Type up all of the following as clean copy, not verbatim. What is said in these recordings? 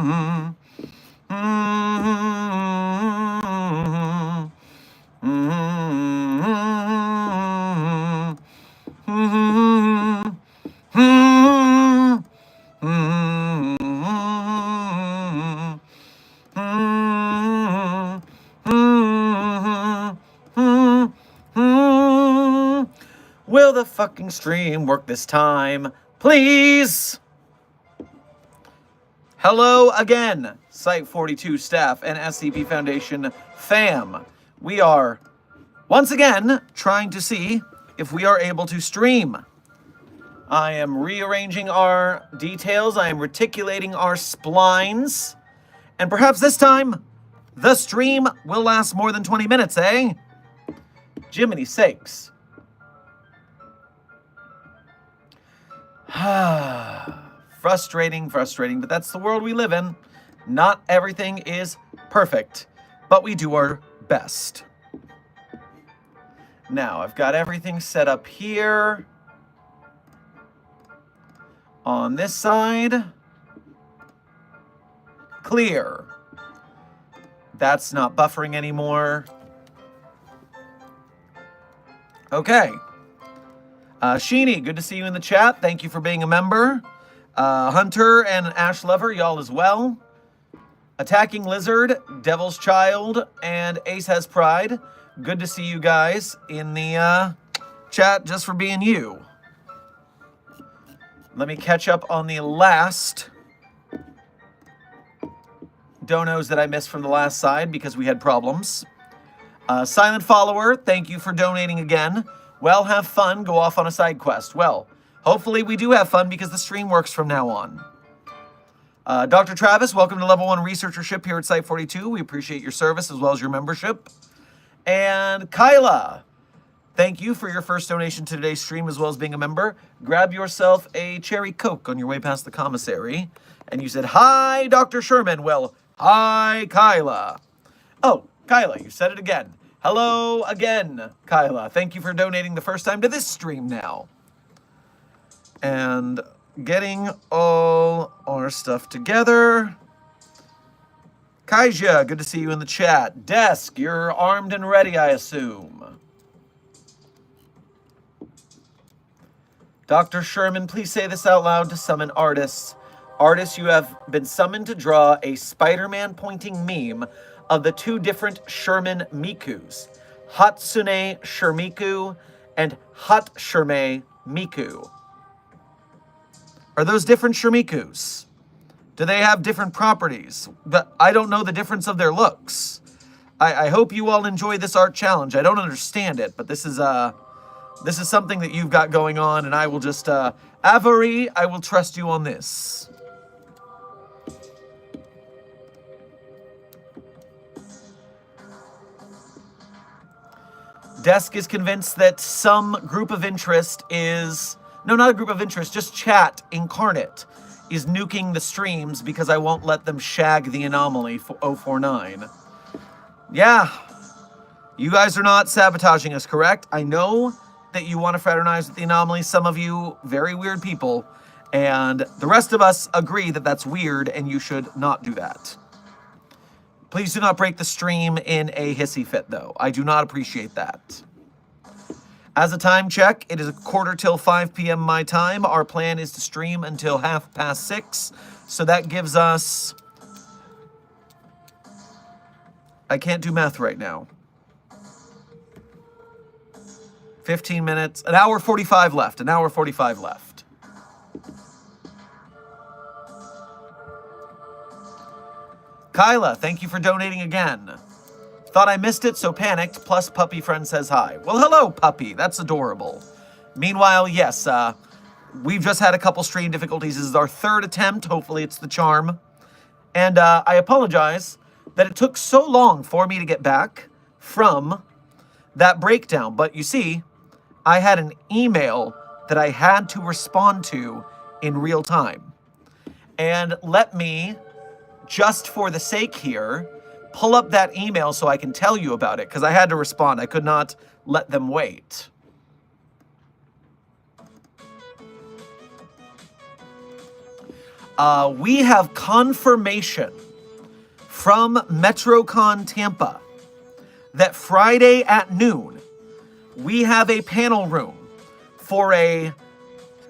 Will the fucking stream work this time? Please! Hello again, Site 42 staff and SCP Foundation fam. We are, once again, trying to see if we are able to stream. I am rearranging our details. I am reticulating our splines. And perhaps this time, the stream will last more than 20 minutes, eh? Jiminy sakes. Frustrating, but that's the world we live in. Not everything is perfect, but we do our best. Now, I've got everything set up here. On this side, clear. That's not buffering anymore. Okay. Sheeny, good to see you in the chat. Thank you for being a member. Hunter and Ash Lover, y'all as well. Attacking Lizard, Devil's Child, and Ace Has Pride. Good to see you guys in the chat just for being you. Let me catch up on the last donos that I missed from the last side because we had problems. Silent Follower, thank you for donating again. Well, have fun, go off on a side quest. Well, hopefully we do have fun because the stream works from now on. Dr. Travis, welcome to Level 1 Researchership here at Site 42. We appreciate your service as well as your membership. And Kyla, thank you for your first donation to today's stream as well as being a member. Grab yourself a cherry Coke on your way past the commissary. And you said, hi, Dr. Sherman. Well, hi, Kyla. Oh, Kyla, you said it again. Hello again, Kyla. Thank you for donating the first time to this stream now. And getting all our stuff together. Kaija, good to see you in the chat. Desk, you're armed and ready, I assume. Dr. Sherman, please say this out loud to summon artists. Artists, you have been summoned to draw a Spider-Man pointing meme of the two different Sherman Mikus, Hatsune Shermiku and Hot Sherme Miku. Are those different Shermikus? Do they have different properties? But I don't know the difference of their looks. I hope you all enjoy this art challenge. I don't understand it, but this is something that you've got going on, and I will just, Avery, I will trust you on this. Desk is convinced that some group of interest is... No, not a group of interest, just chat incarnate is nuking the streams because I won't let them shag the Anomaly for 049. Yeah. You guys are not sabotaging us, correct? I know that you want to fraternize with the Anomaly, some of you very weird people, and the rest of us agree that that's weird and you should not do that. Please do not break the stream in a hissy fit, though. I do not appreciate that. As a time check, it is 1/4 till 5 p.m. my time. Our plan is to stream until 6:30, so that gives us... I can't do math right now. 15 minutes, an hour 45 left, an hour 45 left. Kyla, thank you for donating again. Thought I missed it, so panicked, plus puppy friend says hi. Well, hello, puppy, that's adorable. Meanwhile, yes, we've just had a couple stream difficulties. This is our 3rd attempt, hopefully it's the charm. And I apologize that it took so long for me to get back from that breakdown. But you see, I had an email that I had to respond to in real time. And let me, just for the sake here, pull up that email so I can tell you about it, because I had to respond. I could not let them wait. We have confirmation from MetroCon Tampa that Friday at noon, we have a panel room for a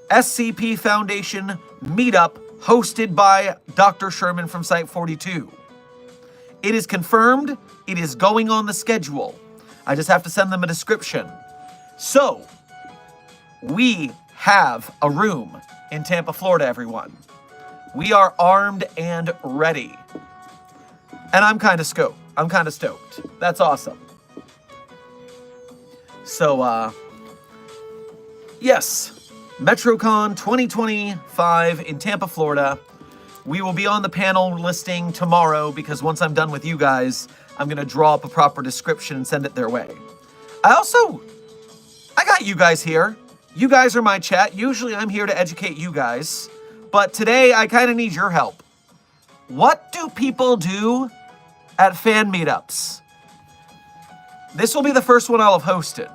SCP Foundation meetup hosted by Dr. Sherman from Site 42. It is confirmed. It is going on the schedule. I just have to send them a description. So, we have a room in Tampa, Florida, everyone. We are armed and ready. And I'm kind of stoked. That's awesome. So, yes, MetroCon 2025 in Tampa, Florida. We will be on the panel listing tomorrow because once I'm done with you guys, I'm going to draw up a proper description and send it their way. I got you guys here. You guys are my chat. Usually I'm here to educate you guys. But today I kind of need your help. What do people do at fan meetups? This will be the first one I'll have hosted.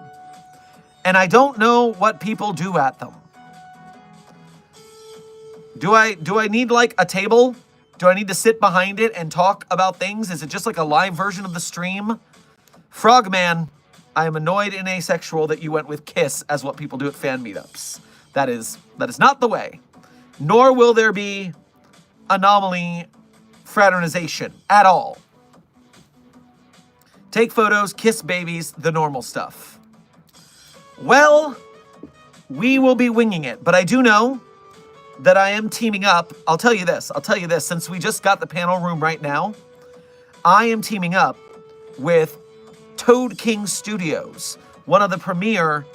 And I don't know what people do at them. Do I need like a table? Do I need to sit behind it and talk about things? Is it just like a live version of the stream? Frogman, I am annoyed and asexual that you went with kiss as what people do at fan meetups. That is not the way. Nor will there be anomaly fraternization at all. Take photos, kiss babies, the normal stuff. Well, we will be winging it, but I do know that I am teaming up. I'll tell you this, since we just got the panel room right now, I am teaming up with Toad King Studios, one of the premier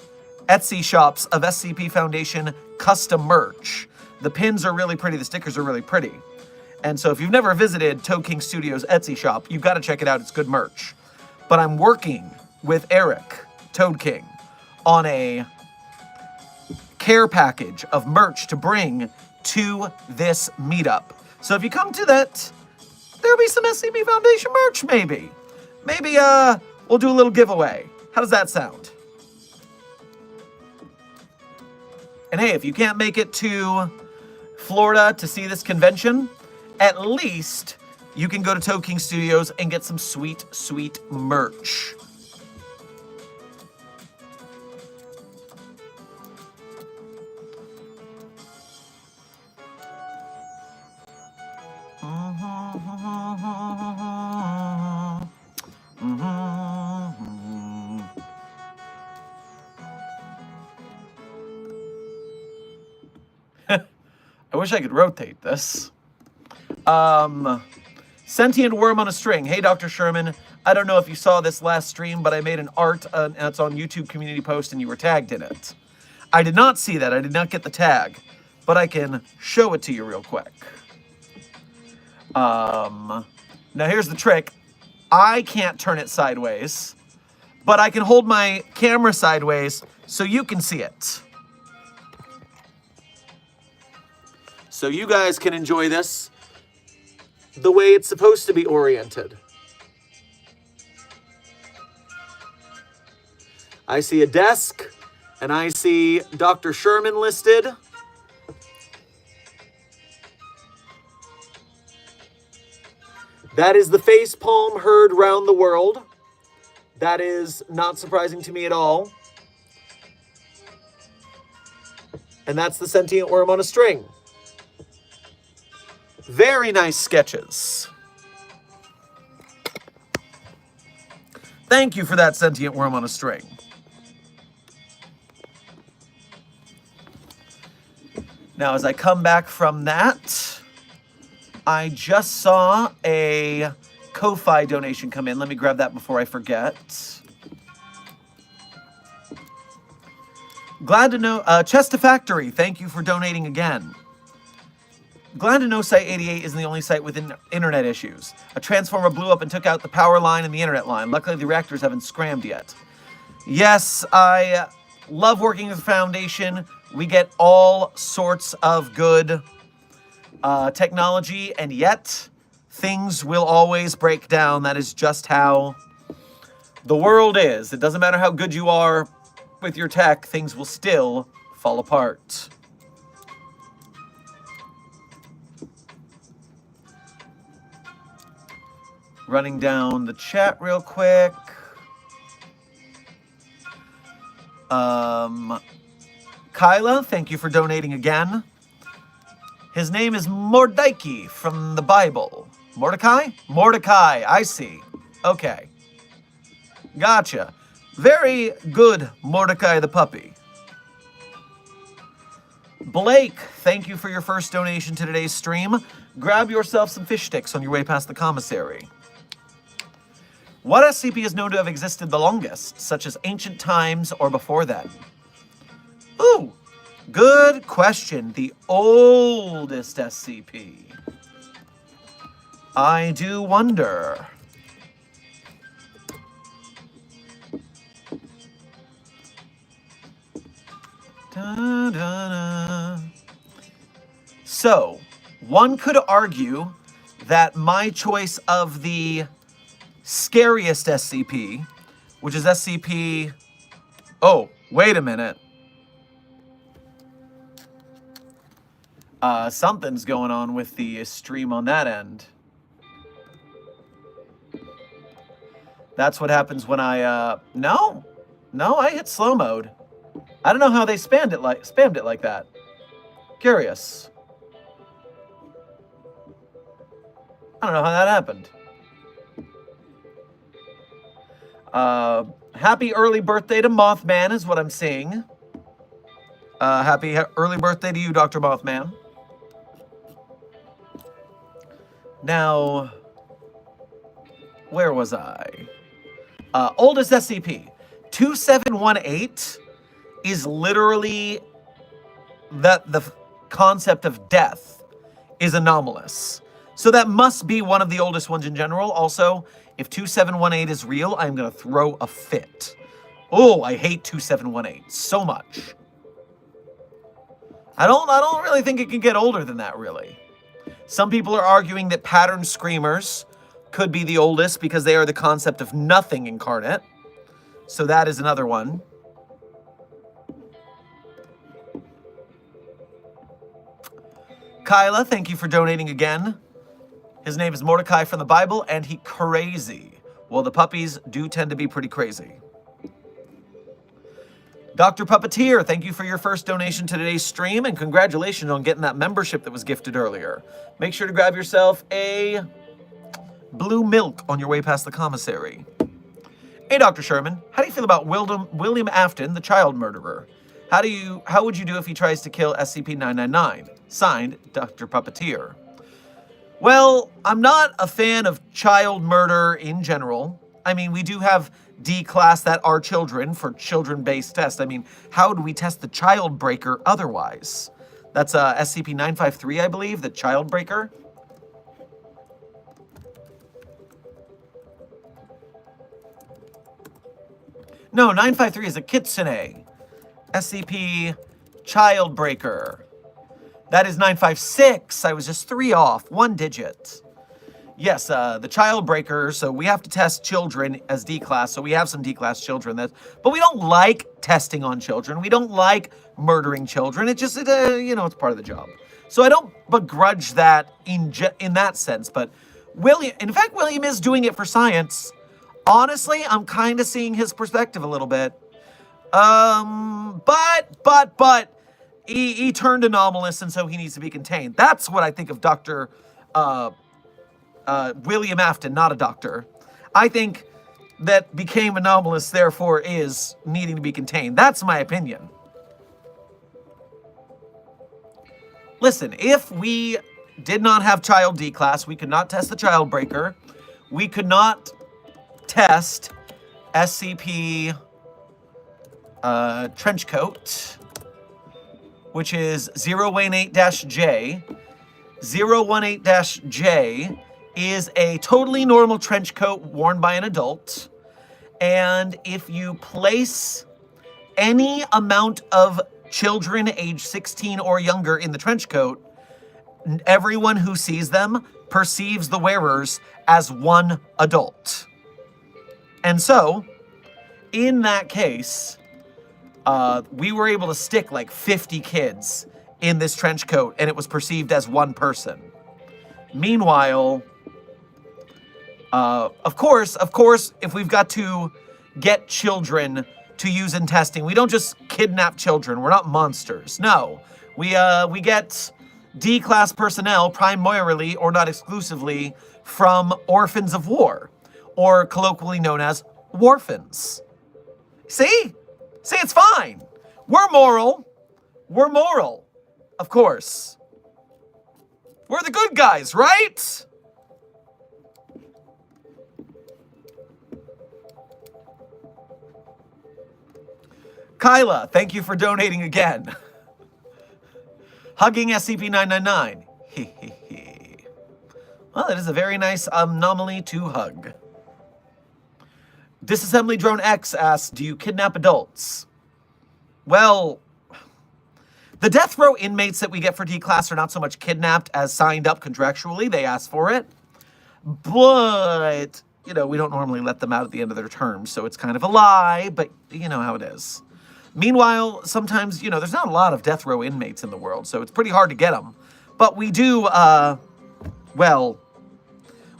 Etsy shops of SCP Foundation custom merch. The pins are really pretty, the stickers are really pretty. And so if you've never visited Toad King Studios Etsy shop, you've got to check it out, it's good merch. But I'm working with Eric, Toad King, on a care package of merch to bring to this meetup. So if you come to that, there'll be some SCP Foundation merch, maybe. Maybe we'll do a little giveaway. How does that sound? And hey, if you can't make it to Florida to see this convention, at least you can go to Toad King Studios and get some sweet, sweet merch. I wish I could rotate this. Sentient worm on a string. Hey, Dr. Sherman. I don't know if you saw this last stream, but I made an art, and it's on YouTube community post, and you were tagged in it. I did not see that. I did not get the tag, but I can show it to you real quick. Now here's the trick. I can't turn it sideways, but I can hold my camera sideways so you can see it. So you guys can enjoy this the way it's supposed to be oriented. I see a desk, and I see Dr. Sherman listed. That is the face palm heard round the world. That is not surprising to me at all. And that's the sentient worm on a string. Very nice sketches. Thank you for that, sentient worm on a string. Now, as I come back from that, I just saw a Ko-Fi donation come in. Let me grab that before I forget. Glad to know, Chesta Factory, thank you for donating again. Glad to know Site 88 isn't the only site with internet issues. A transformer blew up and took out the power line and the internet line. Luckily, the reactors haven't scrammed yet. Yes, I love working with the Foundation. We get all sorts of good technology, and yet things will always break down. That is just how the world is. It doesn't matter how good you are with your tech, things will still fall apart. Running down the chat real quick. Kyla, thank you for donating again. His name is Mordecai from the Bible. Mordecai? Mordecai, I see. Okay. Gotcha. Very good, Mordecai the puppy. Blake, thank you for your first donation to today's stream. Grab yourself some fish sticks on your way past the commissary. What SCP is known to have existed the longest, such as ancient times or before then? Ooh, good question. The oldest SCP. I do wonder. Da, da, da. So, one could argue that my choice of the scariest SCP, which is SCP... Oh, wait a minute. Something's going on with the stream on that end. That's what happens when I, No, I hit slow mode. I don't know how they spammed it like that. Curious. I don't know how that happened. Happy early birthday to Mothman is what I'm seeing. Happy early birthday to you, Dr. Mothman. Now, where was I? Oldest SCP. 2718 is literally that the concept of death is anomalous. So that must be one of the oldest ones in general. Also, if 2718 is real, I'm going to throw a fit. Oh, I hate 2718 so much. I don't really think it can get older than that, really. Some people are arguing that pattern screamers could be the oldest because they are the concept of nothing incarnate. So that is another one. Kyla, thank you for donating again. His name is Mordecai from the Bible, and he crazy. Well, the puppies do tend to be pretty crazy. Dr. Puppeteer, thank you for your first donation to today's stream, and congratulations on getting that membership that was gifted earlier. Make sure to grab yourself a blue milk on your way past the commissary. Hey, Dr. Sherman, how do you feel about William Afton, the child murderer? How would you do if he tries to kill SCP-999? Signed, Dr. Puppeteer. Well, I'm not a fan of child murder in general. I mean, we do have D-class that are children for children-based tests. I mean, how do we test the child breaker otherwise? That's SCP-953, I believe, the child breaker. No, 953 is a kitsune. SCP child breaker. That is 956. I was just 3 off, 1 digit. Yes, the child breaker, so we have to test children as D-class, so we have some D-class children. But we don't like testing on children. We don't like murdering children. It just, it's part of the job. So I don't begrudge that in that sense, but William is doing it for science. Honestly, I'm kind of seeing his perspective a little bit. But he turned anomalous, and so he needs to be contained. That's what I think of Dr. William Afton, not a doctor. I think that became anomalous, therefore is needing to be contained. That's my opinion. Listen, if we did not have child D-class, we could not test the child breaker. We could not test SCP Trenchcoat, which is 018-J. 018-J is a totally normal trench coat worn by an adult. And if you place any amount of children age 16 or younger in the trench coat, everyone who sees them perceives the wearers as one adult. And so, in that case, we were able to stick like 50 kids in this trench coat, and it was perceived as one person. Meanwhile, Of course, if we've got to get children to use in testing, we don't just kidnap children. We're not monsters. No, we get D-class personnel primarily, or not exclusively, from orphans of war, or colloquially known as warphans. See, it's fine. We're moral. We're moral, of course. We're the good guys, right? Kyla, thank you for donating again. Hugging SCP-999. Well, it is a very nice anomaly to hug. Disassembly Drone X asks, do you kidnap adults? Well, the death row inmates that we get for D-Class are not so much kidnapped as signed up contractually. They ask for it. But, we don't normally let them out at the end of their term, so it's kind of a lie, but you know how it is. Meanwhile, sometimes, there's not a lot of death row inmates in the world, so it's pretty hard to get them. But we do,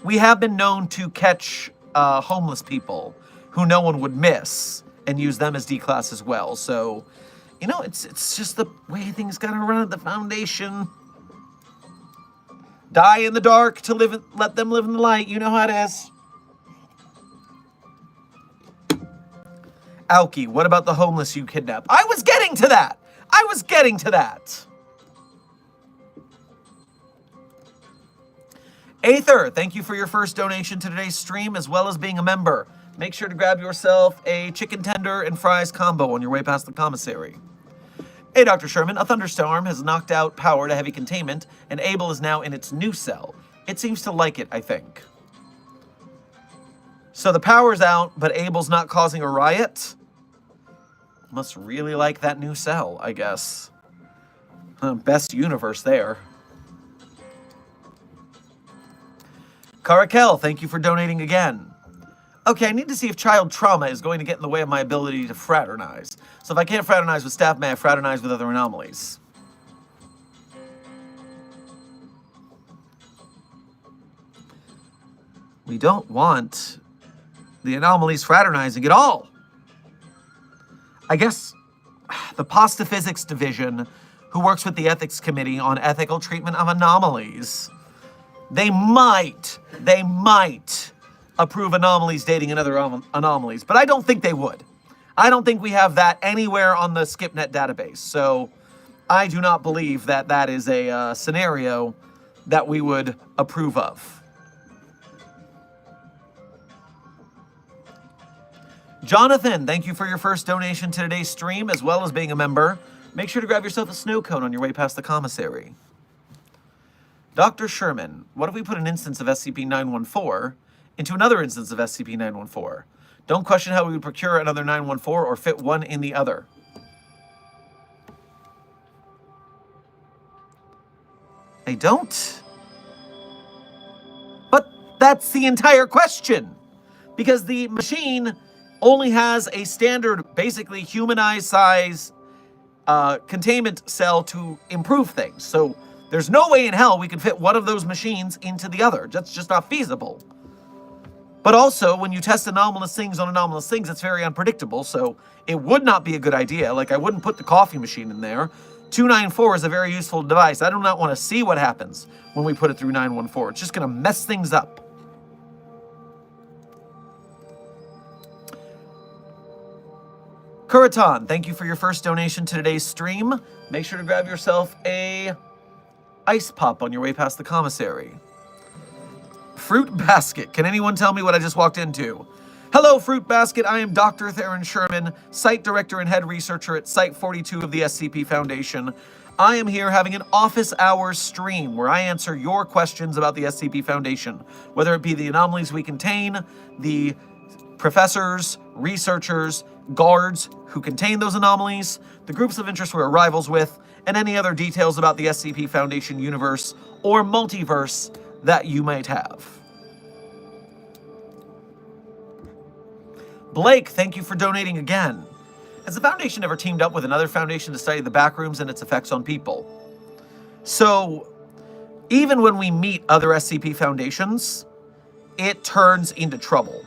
we have been known to catch homeless people who no one would miss and use them as D-Class as well. So, it's just the way things gotta run at the Foundation. Die in the dark to let them live in the light. You know how it is. Alki, what about the homeless you kidnap? I was getting to that! Aether, thank you for your first donation to today's stream, as well as being a member. Make sure to grab yourself a chicken tender and fries combo on your way past the commissary. Hey, Dr. Sherman, a thunderstorm has knocked out power to heavy containment, and Abel is now in its new cell. It seems to like it, I think. So the power's out, but Abel's not causing a riot? Must really like that new cell, I guess. Best universe there. Caracal, thank you for donating again. Okay, I need to see if child trauma is going to get in the way of my ability to fraternize. So if I can't fraternize with staff, may I fraternize with other anomalies? We don't want the anomalies fraternizing at all. I guess the Pasta Physics Division, who works with the Ethics Committee on ethical treatment of anomalies, they might approve anomalies dating another anomalies, but I don't think they would. I don't think we have that anywhere on the SCPnet database, so I do not believe that that is a scenario that we would approve of. Jonathan, thank you for your first donation to today's stream, as well as being a member. Make sure to grab yourself a snow cone on your way past the commissary. Dr. Sherman, what if we put an instance of SCP-914 into another instance of SCP-914? Don't question how we would procure another 914 or fit one in the other. I don't. But that's the entire question. Because the machine only has a standard, basically humanized size containment cell to improve things. So there's no way in hell we could fit one of those machines into the other. That's just not feasible. But also, when you test anomalous things on anomalous things, it's very unpredictable, so it would not be a good idea. Like, I wouldn't put the coffee machine in there. 294 is a very useful device. I do not want to see what happens when we put it through 914. It's just going to mess things up. Kuritan, thank you for your first donation to today's stream. Make sure to grab yourself a ice pop on your way past the commissary. Fruit Basket, can anyone tell me what I just walked into? Hello, Fruit Basket. I am Dr. Theron Sherman, Site Director and Head Researcher at Site 42 of the SCP Foundation. I am here having an office hours stream where I answer your questions about the SCP Foundation, whether it be the anomalies we contain, the professors, researchers, guards who contain those anomalies, the groups of interest we're rivals with, and any other details about the SCP Foundation universe or multiverse that you might have. Blake, thank you for donating again. Has the Foundation ever teamed up with another Foundation to study the Backrooms and its effects on people? So, even when we meet other SCP Foundations, it turns into trouble.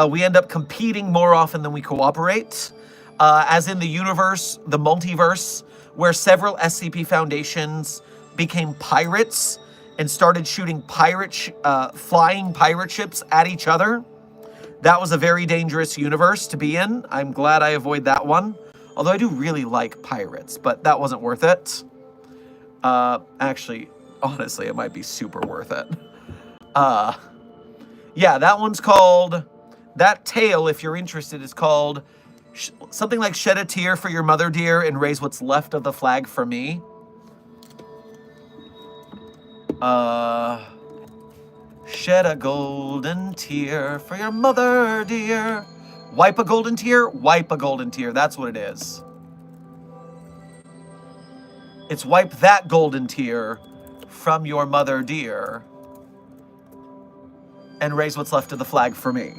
We end up competing more often than we cooperate. As in the universe, the multiverse, where several SCP Foundations became pirates and started shooting flying pirate ships at each other. That was a very dangerous universe to be in. I'm glad I avoid that one. Although I do really like pirates, but that wasn't worth it. Actually, honestly, it might be super worth it. Yeah, that one's called... That tale, if you're interested, is called something like Shed a Tear for Your Mother Dear and Raise What's Left of the Flag for Me. Shed a golden tear for your mother dear. Wipe a golden tear? Wipe a golden tear. That's what it is. It's wipe that golden tear from your mother dear and raise what's left of the flag for me.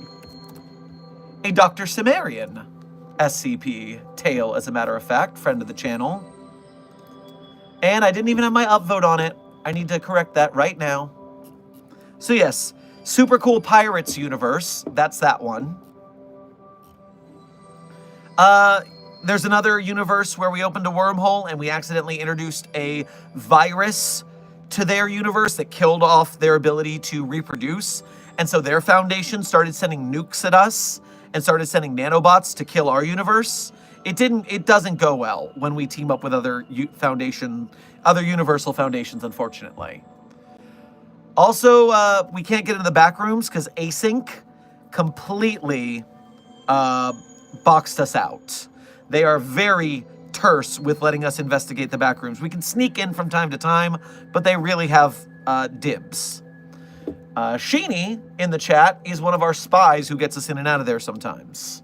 A Dr. Cimmerian SCP tale, as a matter of fact, friend of the channel. And I didn't even have my upvote on it. I need to correct that right now. So yes, super cool Pirates universe. That's that one. There's another universe where we opened a wormhole and we accidentally introduced a virus to their universe that killed off their ability to reproduce. And so their foundation started sending nukes at us and started sending nanobots to kill our universe. It doesn't go well when we team up with other universal foundations, unfortunately. Also, we can't get into the Backrooms because async completely boxed us out. They are very terse with letting us investigate the Backrooms. We can sneak in from time to time, but they really have dibs. Sheeny in the chat is one of our spies who gets us in and out of there sometimes.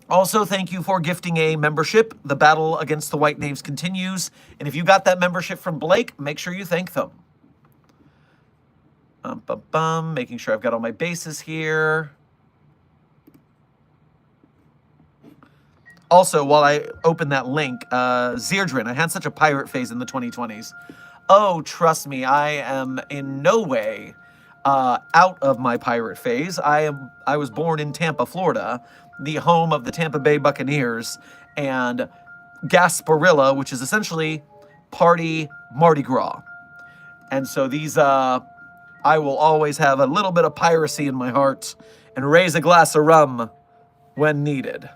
Also, thank you for gifting a membership. The battle against the White Knaves continues. And if you got that membership from Blake, make sure you thank them. Making sure I've got all my bases here. Also, while I open that link, Zeirdrin, I had such a pirate phase in the 2020s. Oh, trust me, I am in no way out of my pirate phase. I was born in Tampa, Florida, the home of the Tampa Bay Buccaneers, and Gasparilla, which is essentially party Mardi Gras. And so these, I will always have a little bit of piracy in my heart and raise a glass of rum when needed.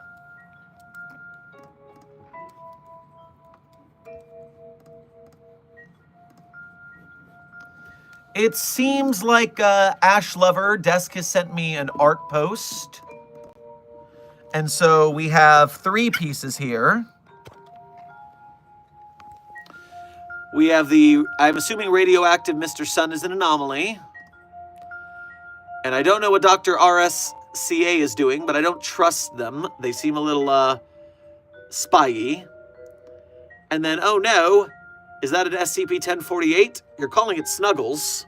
It seems like Ash Lover Desk has sent me an art post. And so we have 3 pieces here. We have the, I'm assuming radioactive Mr. Sun is an anomaly. And I don't know what Dr. RSCA is doing, but I don't trust them. They seem a little spy-y. And then, oh no, is that an SCP-1048? You're calling it Snuggles.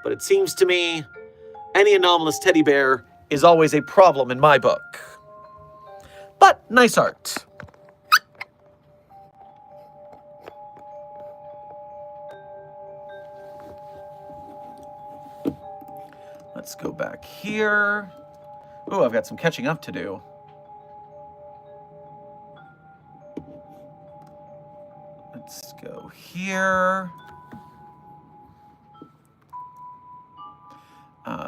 But it seems to me any anomalous teddy bear is always a problem in my book. But nice art. Let's go back here. Oh, I've got some catching up to do. Let's go here.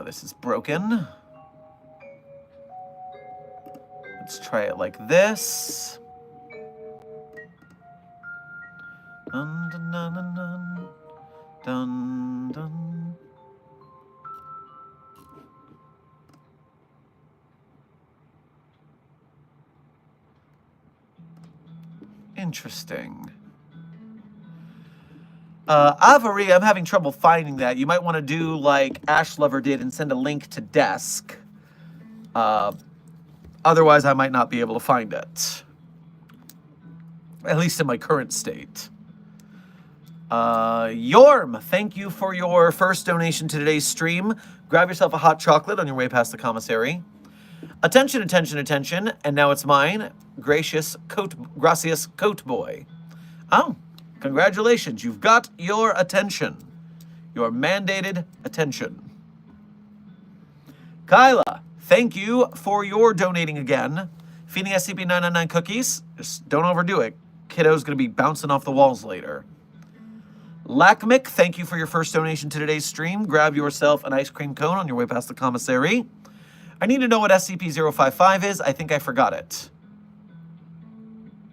This is broken. Let's try it like this. Dun, dun, dun, dun, dun. Dun, dun. Interesting. Avery, I'm having trouble finding that. You might want to do like Ash Lover did and send a link to Desk. Otherwise, I might not be able to find it. At least in my current state. Yorm, thank you for your first donation to today's stream. Grab yourself a hot chocolate on your way past the commissary. Attention, attention, attention. And now it's mine. Gracious Gracias Coat Boy. Oh, congratulations. You've got your attention. your mandated attention. Kyla, thank you for your donating again. Feeding SCP-999 cookies. Just don't overdo it. Kiddo's going to be bouncing off the walls later. Lakmik, thank you for your first donation to today's stream. Grab yourself an ice cream cone on your way past the commissary. I need to know what SCP-055 is. I think I forgot it.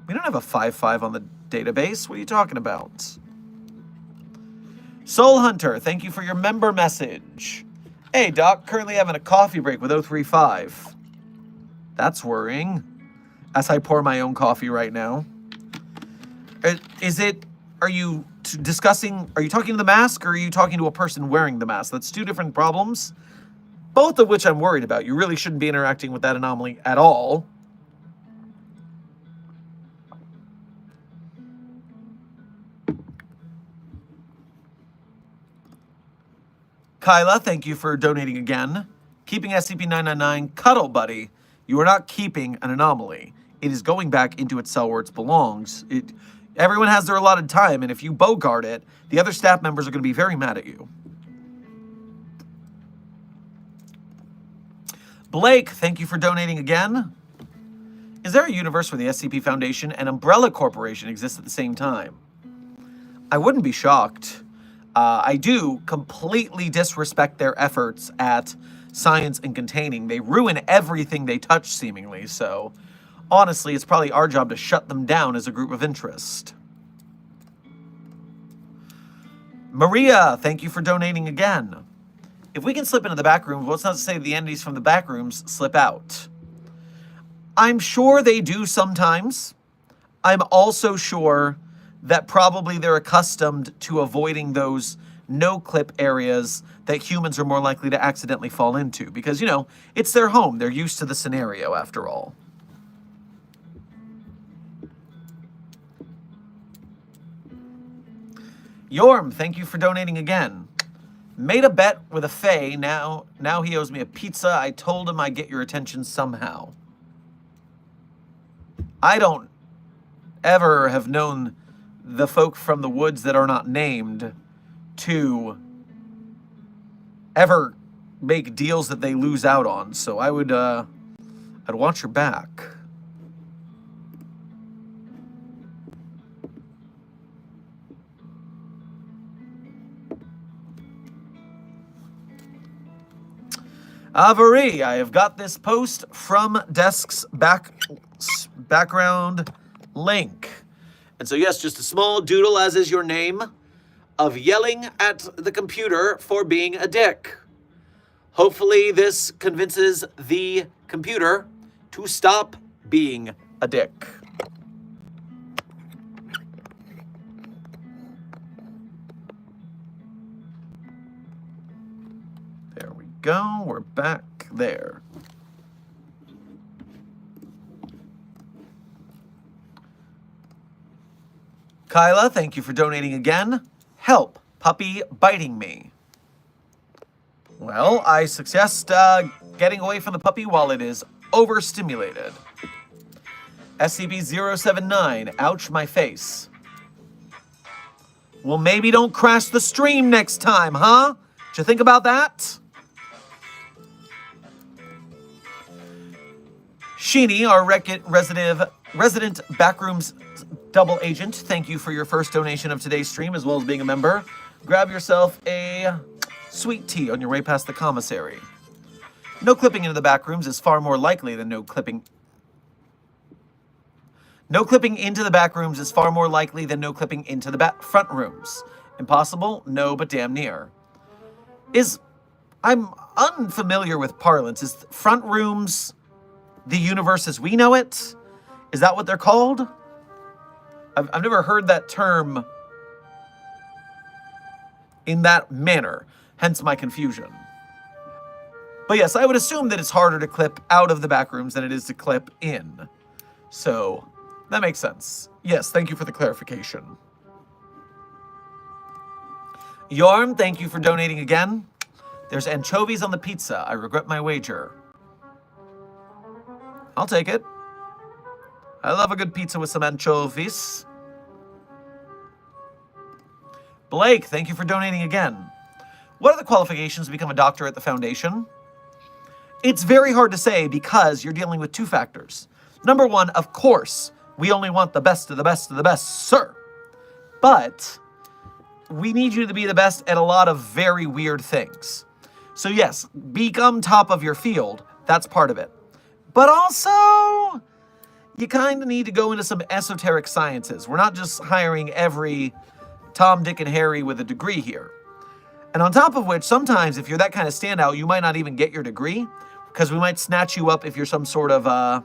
We don't have a 55 on the database. What are you talking about? Soul Hunter, thank you for your member message. Hey, Doc, currently having a coffee break with 035. That's worrying. As I pour my own coffee right now. Are you talking to the mask, or are you talking to a person wearing the mask? That's two different problems, both of which I'm worried about. You really shouldn't be interacting with that anomaly at all. Kyla, thank you for donating again. Keeping SCP-999 Cuddle Buddy. You are not keeping an anomaly. It is going back into its cell where it belongs. Everyone has their allotted time, and if you bogart it, the other staff members are going to be very mad at you. Blake, thank you for donating again. Is there a universe where the SCP Foundation and Umbrella Corporation exist at the same time? I wouldn't be shocked. I do completely disrespect their efforts at science and containing. They ruin everything they touch, seemingly, so honestly, it's probably our job to shut them down as a group of interest. Maria, thank you for donating again. If we can slip into the back room, what's not to say the entities from the back rooms slip out? I'm sure they do sometimes. I'm also sure that probably they're accustomed to avoiding those no-clip areas that humans are more likely to accidentally fall into. Because, you know, it's their home. They're used to the scenario, after all. Yorm, thank you for donating again. Made a bet with a Fae. Now he owes me a pizza. I told him I'd get your attention somehow. I don't ever have known the folk from the woods that are not named to ever make deals that they lose out on. So I'd watch your back. Avery, I have got this post from Desk's background link. And so yes, just a small doodle, as is your name, of yelling at the computer for being a dick. Hopefully this convinces the computer to stop being a dick. There we go, we're back there. Kyla, thank you for donating again. Help, puppy biting me. Well, I suggest getting away from the puppy while it is overstimulated. SCP-079, ouch my face. Well, maybe don't crash the stream next time, huh? Did you think about that? Sheeny, our resident Backrooms double agent, thank you for your first donation of today's stream, as well as being a member. Grab yourself a sweet tea on your way past the commissary. No clipping into the backrooms is far more likely than no clipping. No clipping into the backrooms is far more likely than no clipping into the front rooms. Impossible? No, but damn near. I'm unfamiliar with parlance. Is front rooms the universe as we know it? Is that what they're called? I've never heard that term in that manner, hence my confusion. But yes, I would assume that it's harder to clip out of the back rooms than it is to clip in. So, that makes sense. Yes, thank you for the clarification. Yorm, thank you for donating again. There's anchovies on the pizza. I regret my wager. I'll take it. I love a good pizza with some anchovies. Blake, thank you for donating again. What are the qualifications to become a doctor at the Foundation? It's very hard to say because you're dealing with two factors. Number one, of course, we only want the best of the best of the best, sir. But we need you to be the best at a lot of very weird things. So yes, become top of your field. That's part of it. But also, you kind of need to go into some esoteric sciences. We're not just hiring every Tom, Dick, and Harry with a degree here. And on top of which, sometimes if you're that kind of standout, you might not even get your degree because we might snatch you up if you're some sort of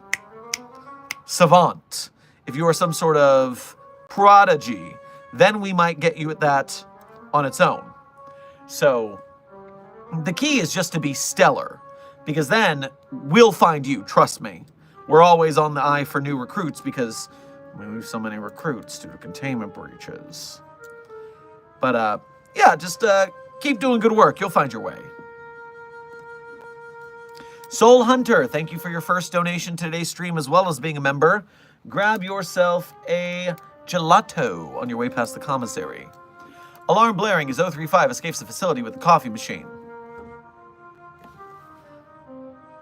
savant. If you are some sort of prodigy, then we might get you at that on its own. So the key is just to be stellar, because then we'll find you, trust me. We're always on the eye for new recruits because we lose so many recruits due to containment breaches. But yeah, just keep doing good work. You'll find your way. Soul Hunter, thank you for your first donation to today's stream as well as being a member. Grab yourself a gelato on your way past the commissary. Alarm blaring as 035 escapes the facility with the coffee machine.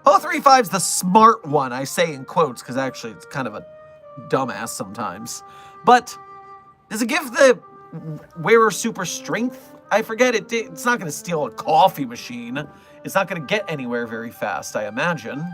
035's the smart one, I say in quotes, because actually it's kind of a dumbass sometimes. But does it give the wearer super strength? I forget, it's not going to steal a coffee machine. It's not going to get anywhere very fast, I imagine.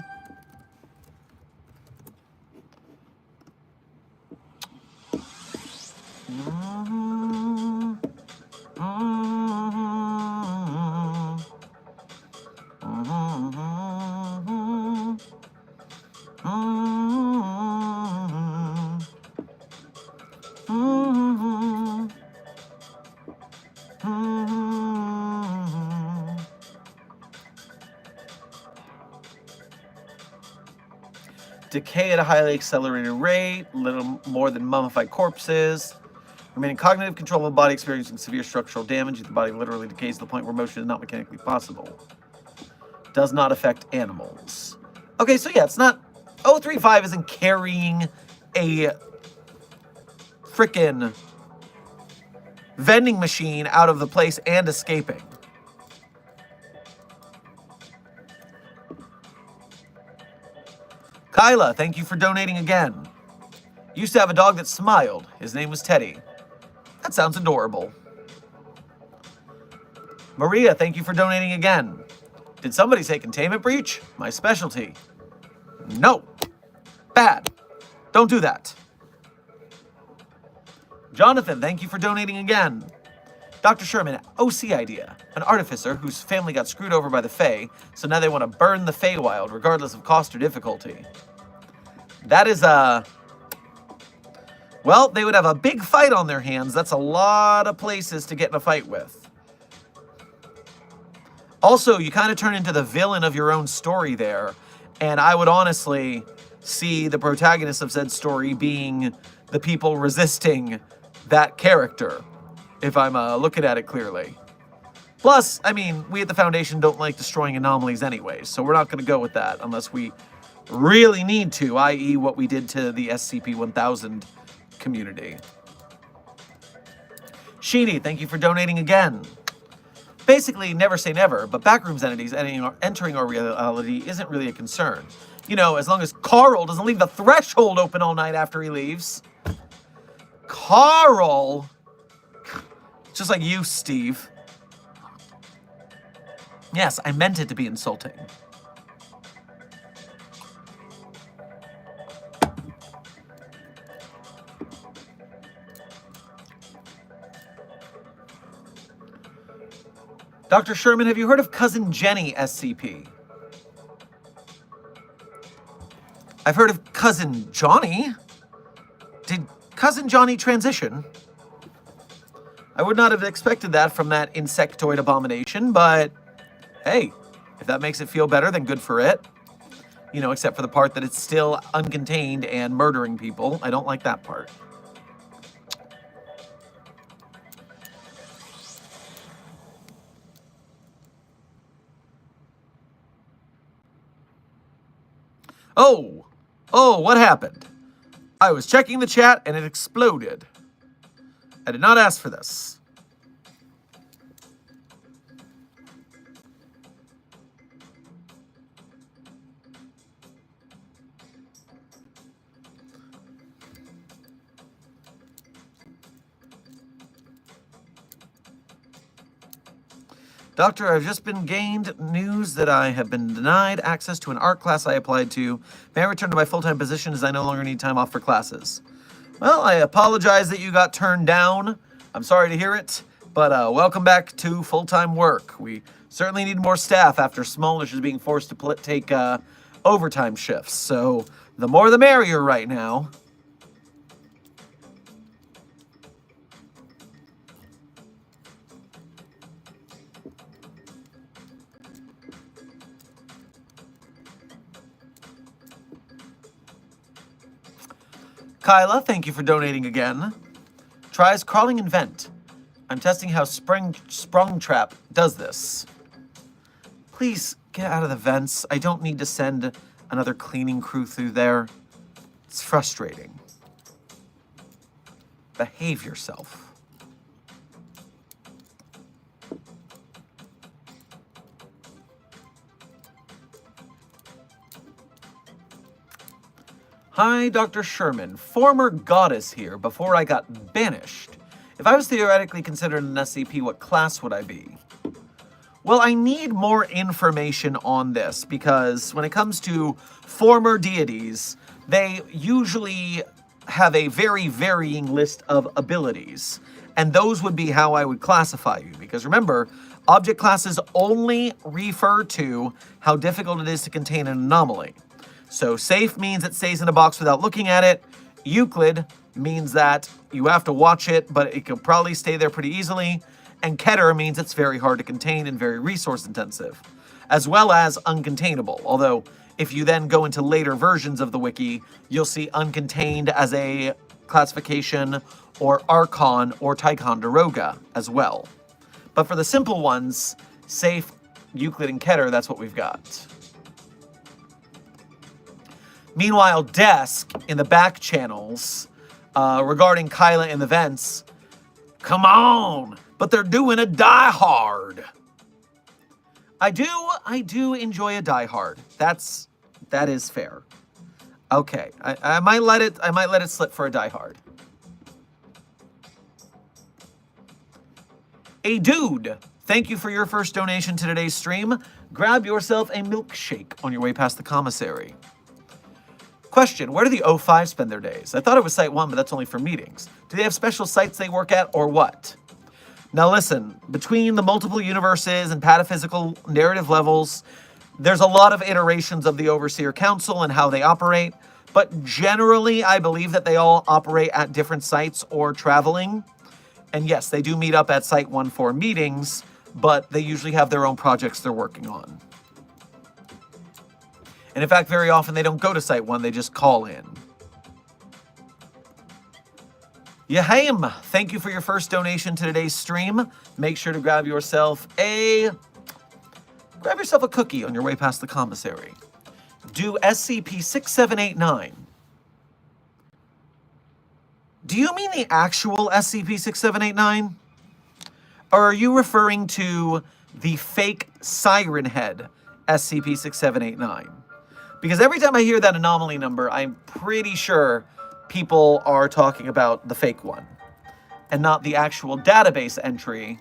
Decay at a highly accelerated rate, little more than mummified corpses. Remaining cognitive control of the body, experiencing severe structural damage. The body literally decays to the point where motion is not mechanically possible. Does not affect animals. Okay, so yeah, it's not... 035 isn't carrying a frickin' vending machine out of the place and escaping. Kyla, thank you for donating again. Used to have a dog that smiled. His name was Teddy. That sounds adorable. Maria, thank you for donating again. Did somebody say containment breach? My specialty. No. Bad. Don't do that. Jonathan, thank you for donating again. Dr. Sherman, OC idea. An artificer whose family got screwed over by the Fae, so now they want to burn the Feywild, regardless of cost or difficulty. That is well, they would have a big fight on their hands. That's a lot of places to get in a fight with. Also, you kind of turn into the villain of your own story there, and I would honestly see the protagonist of said story being the people resisting that character, if I'm looking at it clearly. Plus, I mean, we at the Foundation don't like destroying anomalies anyways, so we're not going to go with that unless we really need to, i.e. what we did to the SCP-1000 community. Sheeny, thank you for donating again. Basically, never say never, but Backrooms entities entering our reality isn't really a concern. You know, as long as Carl doesn't leave the threshold open all night after he leaves. Carl? Just like you, Steve. Yes, I meant it to be insulting. Dr. Sherman, have you heard of Cousin Jenny SCP? I've heard of Cousin Johnny. Did Cousin Johnny transition? I would not have expected that from that insectoid abomination, but hey, if that makes it feel better, then good for it. You know, except for the part that it's still uncontained and murdering people. I don't like that part. Oh, what happened? I was checking the chat and it exploded. I did not ask for this. Doctor, I've just been gained news that I have been denied access to an art class I applied to. May I return to my full-time position as I no longer need time off for classes? Well, I apologize that you got turned down. I'm sorry to hear it, but welcome back to full-time work. We certainly need more staff after Smolnish is being forced to take overtime shifts. So the more the merrier right now. Kyla, thank you for donating again. Tries crawling in vent. I'm testing how Sprungtrap does this. Please get out of the vents. I don't need to send another cleaning crew through there. It's frustrating. Behave yourself. Hi, Dr. Sherman. Former goddess here before I got banished. If I was theoretically considered an SCP, what class would I be? Well, I need more information on this because when it comes to former deities, they usually have a very varying list of abilities. And those would be how I would classify you. Because remember, object classes only refer to how difficult it is to contain an anomaly. So safe means it stays in a box without looking at it. Euclid means that you have to watch it, but it can probably stay there pretty easily. And Keter means it's very hard to contain and very resource intensive, as well as uncontainable. Although, if you then go into later versions of the wiki, you'll see uncontained as a classification, or Archon or Ticonderoga as well. But for the simple ones, safe, Euclid, and Keter, that's what we've got. Meanwhile, Desk in the back channels regarding Kyla in the vents. Come on, but they're doing a Die Hard. I do enjoy a Die Hard. That is fair. Okay, I might let it slip for a Die Hard. A dude, thank you for your first donation to today's stream. Grab yourself a milkshake on your way past the commissary. Question, where do the O5 spend their days? I thought it was Site 1, but that's only for meetings. Do they have special sites they work at, or what? Now listen, between the multiple universes and pataphysical narrative levels, there's a lot of iterations of the Overseer Council and how they operate, but generally I believe that they all operate at different sites or traveling. And yes, they do meet up at Site 1 for meetings, but they usually have their own projects they're working on. And in fact, very often they don't go to Site 1, they just call in. Yahaim, thank you for your first donation to today's stream. Make sure to grab yourself a cookie on your way past the commissary. Do SCP-6789. Do you mean the actual SCP-6789? Or are you referring to the fake Siren Head SCP-6789? Because every time I hear that anomaly number, I'm pretty sure people are talking about the fake one and not the actual database entry,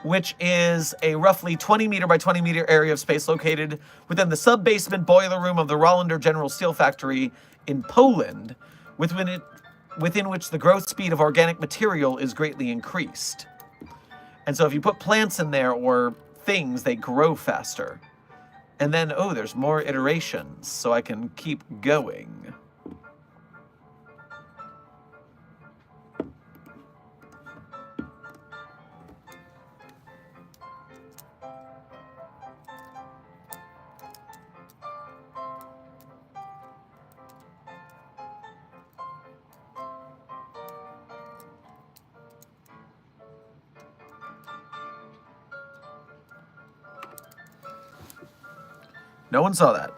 which is a roughly 20 meter by 20 meter area of space located within the sub-basement boiler room of the Rollander General Steel Factory in Poland, within which the growth speed of organic material is greatly increased. And so if you put plants in there or things, they grow faster. And then, oh, there's more iterations, so I can keep going. No one saw that.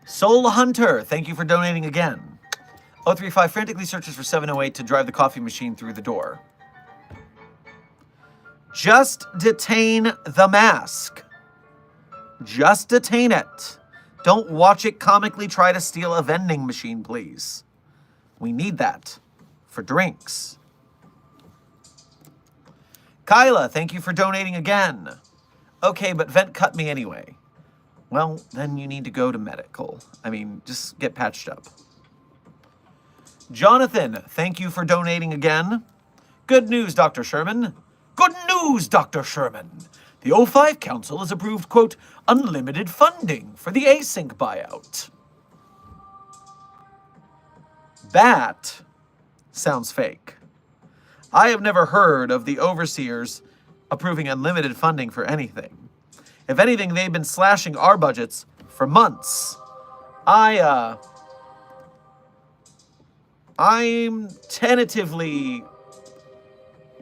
Soul Hunter, thank you for donating again. 035 frantically searches for 708 to drive the coffee machine through the door. Just detain the mask. Just detain it. Don't watch it comically try to steal a vending machine, please. We need that for drinks. Kyla, thank you for donating again. Okay, but Vent cut me anyway. Well, then you need to go to medical. I mean, just get patched up. Jonathan, thank you for donating again. Good news, Dr. Sherman. Good news, Dr. Sherman. The O5 Council has approved, quote, unlimited funding for the async buyout. That sounds fake. I have never heard of the overseers approving unlimited funding for anything. If anything, they've been slashing our budgets for months. I'm tentatively...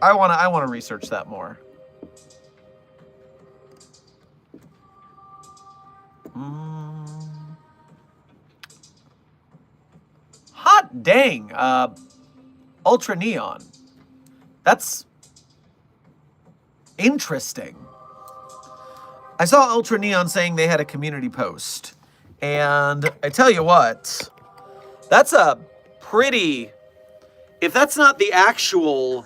I wanna research that more. Hot dang! Ultra Neon. That's interesting. I saw Ultra Neon saying they had a community post. And I tell you what, that's a pretty... If that's not the actual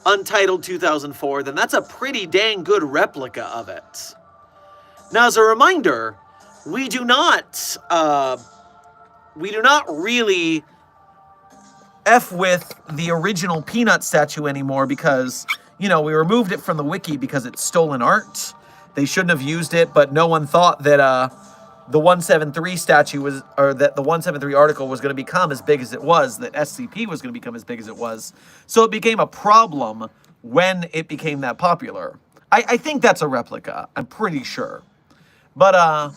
Untitled 2004, then that's a pretty dang good replica of it. Now, as a reminder, we do not really F with the original Peanut statue anymore because, you know, we removed it from the wiki because it's stolen art. They shouldn't have used it, but no one thought that the 173 statue was, or that the 173 article was going to become as big as it was, that SCP was going to become as big as it was. So it became a problem when it became that popular. I think that's a replica. I'm pretty sure. But,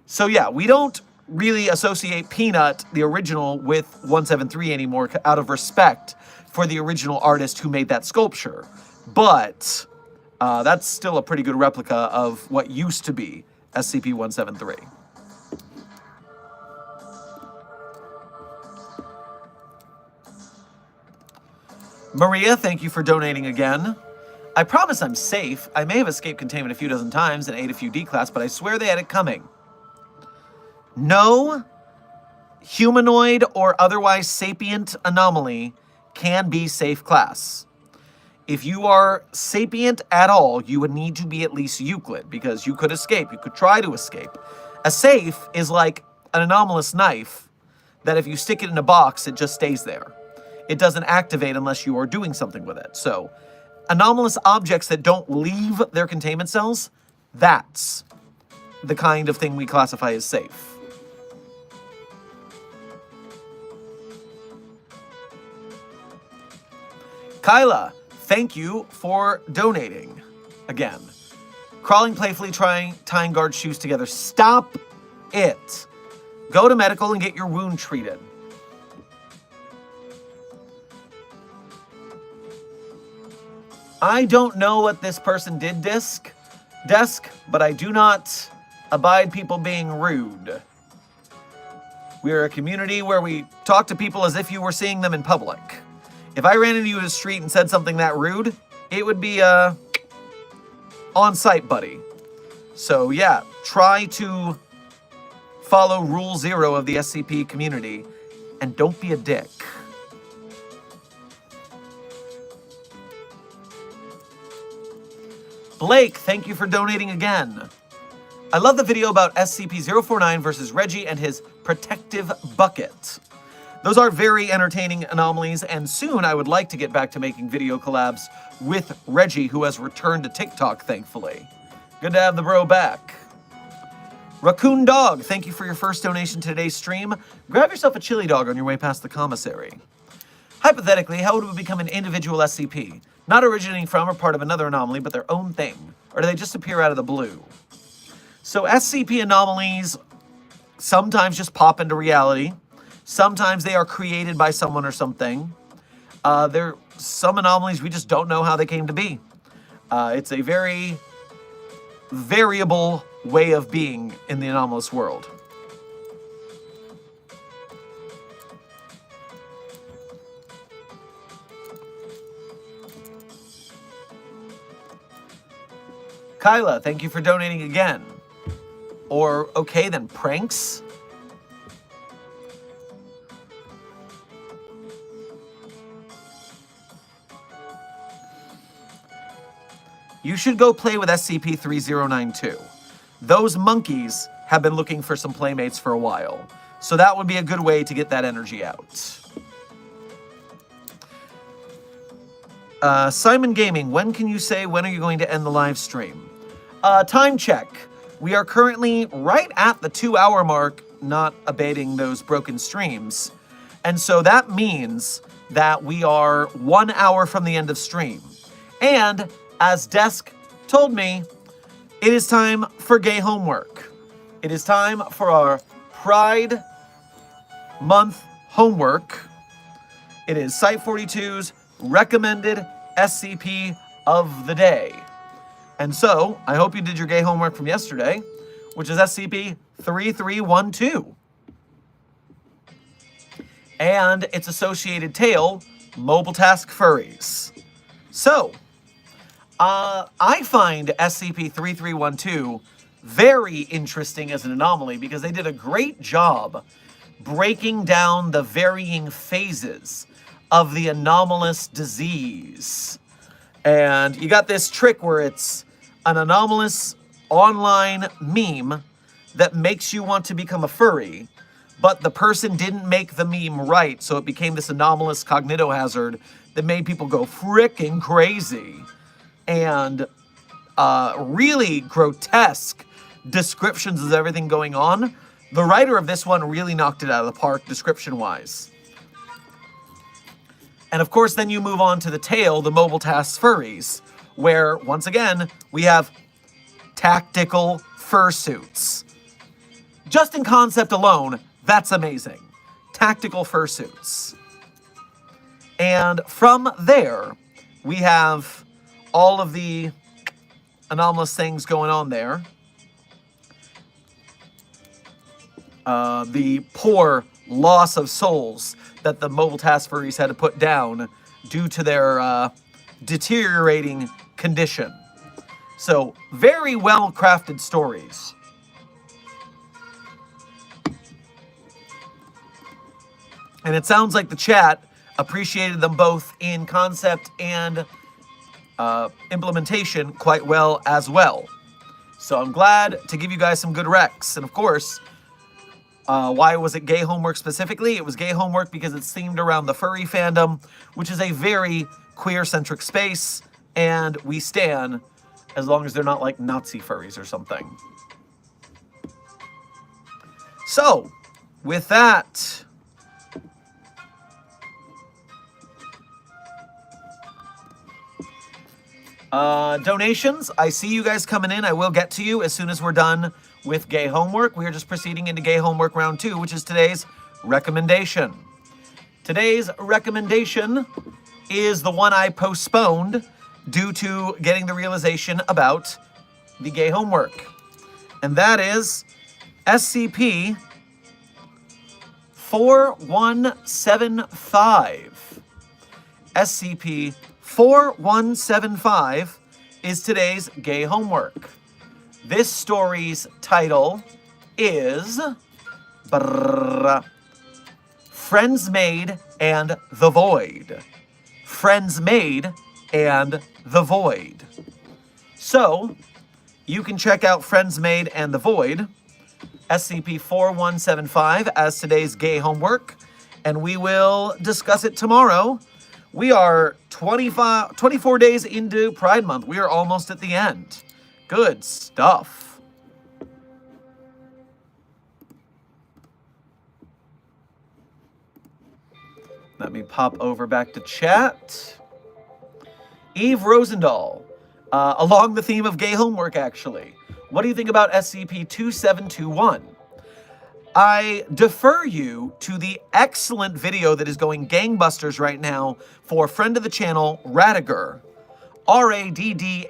so yeah, we don't really associate Peanut, the original, with 173 anymore out of respect for the original artist who made that sculpture. But that's still a pretty good replica of what used to be SCP-173. Maria, thank you for donating again. I promise I'm safe. I may have escaped containment a few dozen times and ate a few D-class, but I swear they had it coming. No humanoid or otherwise sapient anomaly can be safe class. If you are sapient at all, you would need to be at least Euclid, because you could escape. You could try to escape. A safe is like an anomalous knife that if you stick it in a box, it just stays there. It doesn't activate unless you are doing something with it. So, anomalous objects that don't leave their containment cells, that's the kind of thing we classify as safe. Kyla, thank you for donating again. Crawling playfully, tying guard shoes together. Stop it. Go to medical and get your wound treated. I don't know what this person did, desk, but I do not abide people being rude. We are a community where we talk to people as if you were seeing them in public. If I ran into you in the street and said something that rude, it would be on-site, buddy. So yeah, try to follow Rule 0 of the SCP community, and don't be a dick. Blake, thank you for donating again. I love the video about SCP-049 versus Reggie and his protective bucket. Those are very entertaining anomalies, and soon I would like to get back to making video collabs with Reggie, who has returned to TikTok, thankfully. Good to have the bro back. Raccoon Dog, thank you for your first donation to today's stream. Grab yourself a chili dog on your way past the commissary. Hypothetically, how would we become an individual SCP? Not originating from or part of another anomaly, but their own thing? Or do they just appear out of the blue? So SCP anomalies sometimes just pop into reality. Sometimes they are created by someone or something. There are some anomalies we just don't know how they came to be. It's a very variable way of being in the anomalous world. Kyla, thank you for donating again. Or, okay then, pranks? you should go play with SCP-3092. Those monkeys have been looking for some playmates for a while, so that would be a good way to get that energy out. Simon Gaming, when can you say, when are you going to end the live stream? Time check. We are currently right at the 2-hour mark, not abating those broken streams. And so that means that we are 1 hour from the end of stream. And as Desk told me, it is time for gay homework. It is time for our Pride Month homework. It is Site 42's recommended SCP of the day. And so, I hope you did your gay homework from yesterday, which is SCP-3312. And its associated tale, Mobile Task Furries. So, I find SCP-3312 very interesting as an anomaly because they did a great job breaking down the varying phases of the anomalous disease. And you got this trick where it's an anomalous online meme that makes you want to become a furry, but the person didn't make the meme right, so it became this anomalous cognitohazard that made people go frickin' crazy. And really grotesque descriptions of everything going on. The writer of this one really knocked it out of the park description-wise. And of course, then you move on to the tale, the Mobile Task Furries, where, once again, we have tactical fursuits. Just in concept alone, that's amazing. Tactical fursuits. And from there, we have all of the anomalous things going on there. The poor loss of souls that the Mobile Task Furries had to put down due to their deteriorating condition. So, very well-crafted stories. And it sounds like the chat appreciated them both in concept and implementation quite well as well. So I'm glad to give you guys some good recs. And of course, why was it gay homework specifically? It was gay homework because it's themed around the furry fandom, which is a very queer-centric space, and we stan as long as they're not like Nazi furries or something. So, with that, donations, I see you guys coming in. I will get to you as soon as we're done with gay homework. We are just proceeding into gay homework round 2, which is today's recommendation. Today's recommendation is the one I postponed due to getting the realization about the gay homework. And that is SCP-4175. SCP-4175 is today's gay homework. This story's title is Friends Made and the Void. Friends Made and the Void. So, you can check out Friends Made and the Void, SCP-4175, as today's gay homework, and we will discuss it tomorrow. We are 24 days into Pride Month. We are almost at the end. Good stuff. Let me pop over back to chat. Eve Rosendahl, along the theme of gay homework, actually. What do you think about SCP-2721? I defer you to the excellent video that is going gangbusters right now for friend of the channel, Radiger. R-A-D-D-A-G-H-E-R.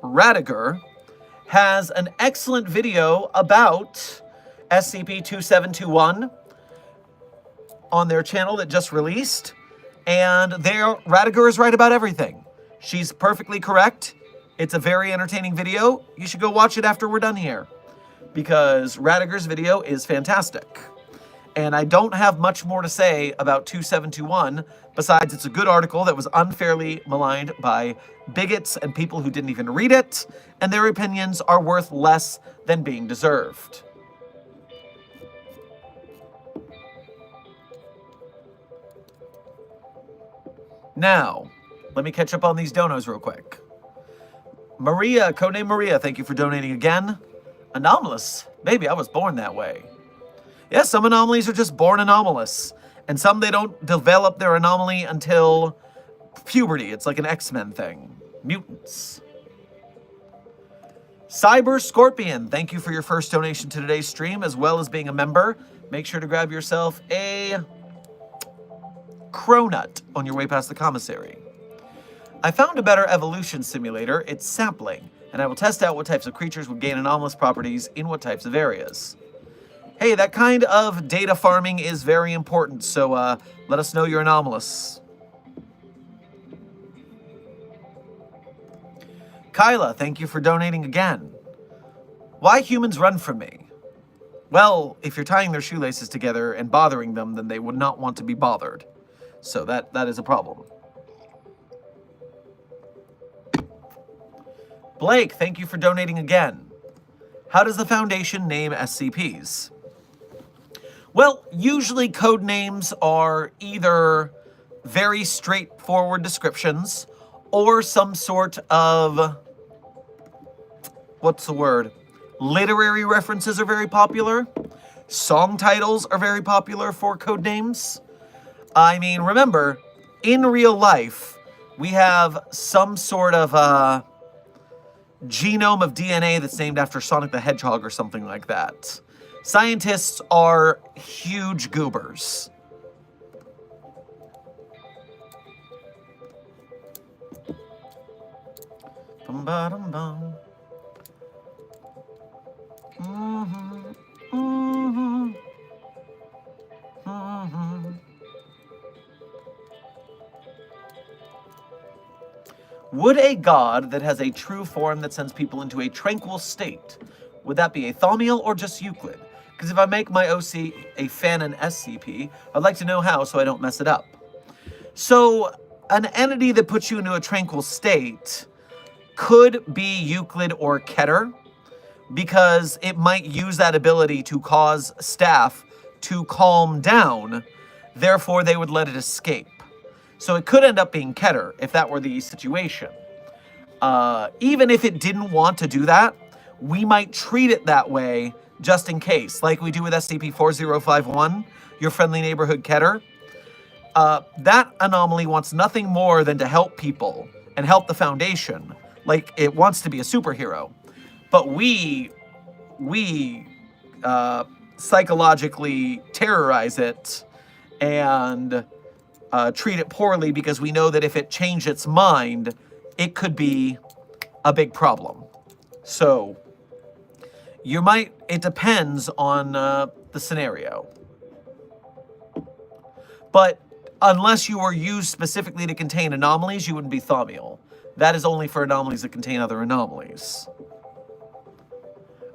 Radiger has an excellent video about SCP-2721 on their channel that just released. And Radiger is right about everything. She's perfectly correct. It's a very entertaining video. You should go watch it after we're done here, because Radiger's video is fantastic. And I don't have much more to say about 2721, besides it's a good article that was unfairly maligned by bigots and people who didn't even read it, and their opinions are worth less than being deserved. Now, let me catch up on these donos real quick. Maria, codename Maria, thank you for donating again. Anomalous, baby, I was born that way. Yes, some anomalies are just born anomalous, and some they don't develop their anomaly until puberty. It's like an X-Men thing. Mutants. Cyber Scorpion, thank you for your first donation to today's stream, as well as being a member. Make sure to grab yourself a cronut on your way past the commissary. I found a better evolution simulator. It's sampling, and I will test out what types of creatures would gain anomalous properties in what types of areas. Hey, that kind of data farming is very important, so let us know you're anomalous. Kyla, thank you for donating again. Why humans run from me? Well, if you're tying their shoelaces together and bothering them, then they would not want to be bothered. So that is a problem. Blake, thank you for donating again. How does the Foundation name SCPs? Well, usually code names are either very straightforward descriptions or some sort of, what's the word? Literary references are very popular. Song titles are very popular for code names. I mean, remember, in real life, we have some sort of genome of DNA that's named after Sonic the Hedgehog or something like that. Scientists are huge goobers. Bum ba dum bum. Would a god that has a true form that sends people into a tranquil state, would that be a Thaumiel or just Euclid? Because if I make my OC a Fanon SCP, I'd like to know how so I don't mess it up. So, an entity that puts you into a tranquil state could be Euclid or Keter, because it might use that ability to cause staff to calm down, therefore they would let it escape. So it could end up being Keter, if that were the situation. Even if it didn't want to do that, we might treat it that way just in case, like we do with SCP-4051, your friendly neighborhood Keter. That anomaly wants nothing more than to help people and help the Foundation. Like, it wants to be a superhero. But we psychologically terrorize it and treat it poorly because we know that if it changed its mind, it could be a big problem. So, it depends on the scenario. But unless you were used specifically to contain anomalies, you wouldn't be Thaumiel. That is only for anomalies that contain other anomalies.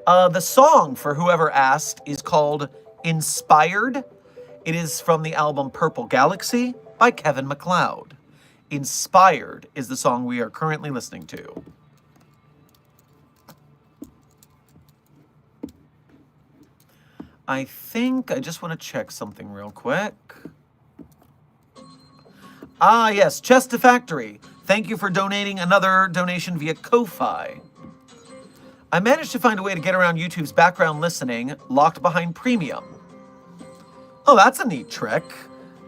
The song, for whoever asked, is called Inspired. It is from the album Purple Galaxy by Kevin MacLeod. Inspired is the song we are currently listening to. I think I just want to check something real quick. Ah, yes, Chest to Factory. Thank you for donating another donation via Ko-Fi. I managed to find a way to get around YouTube's background listening locked behind premium. Oh, that's a neat trick.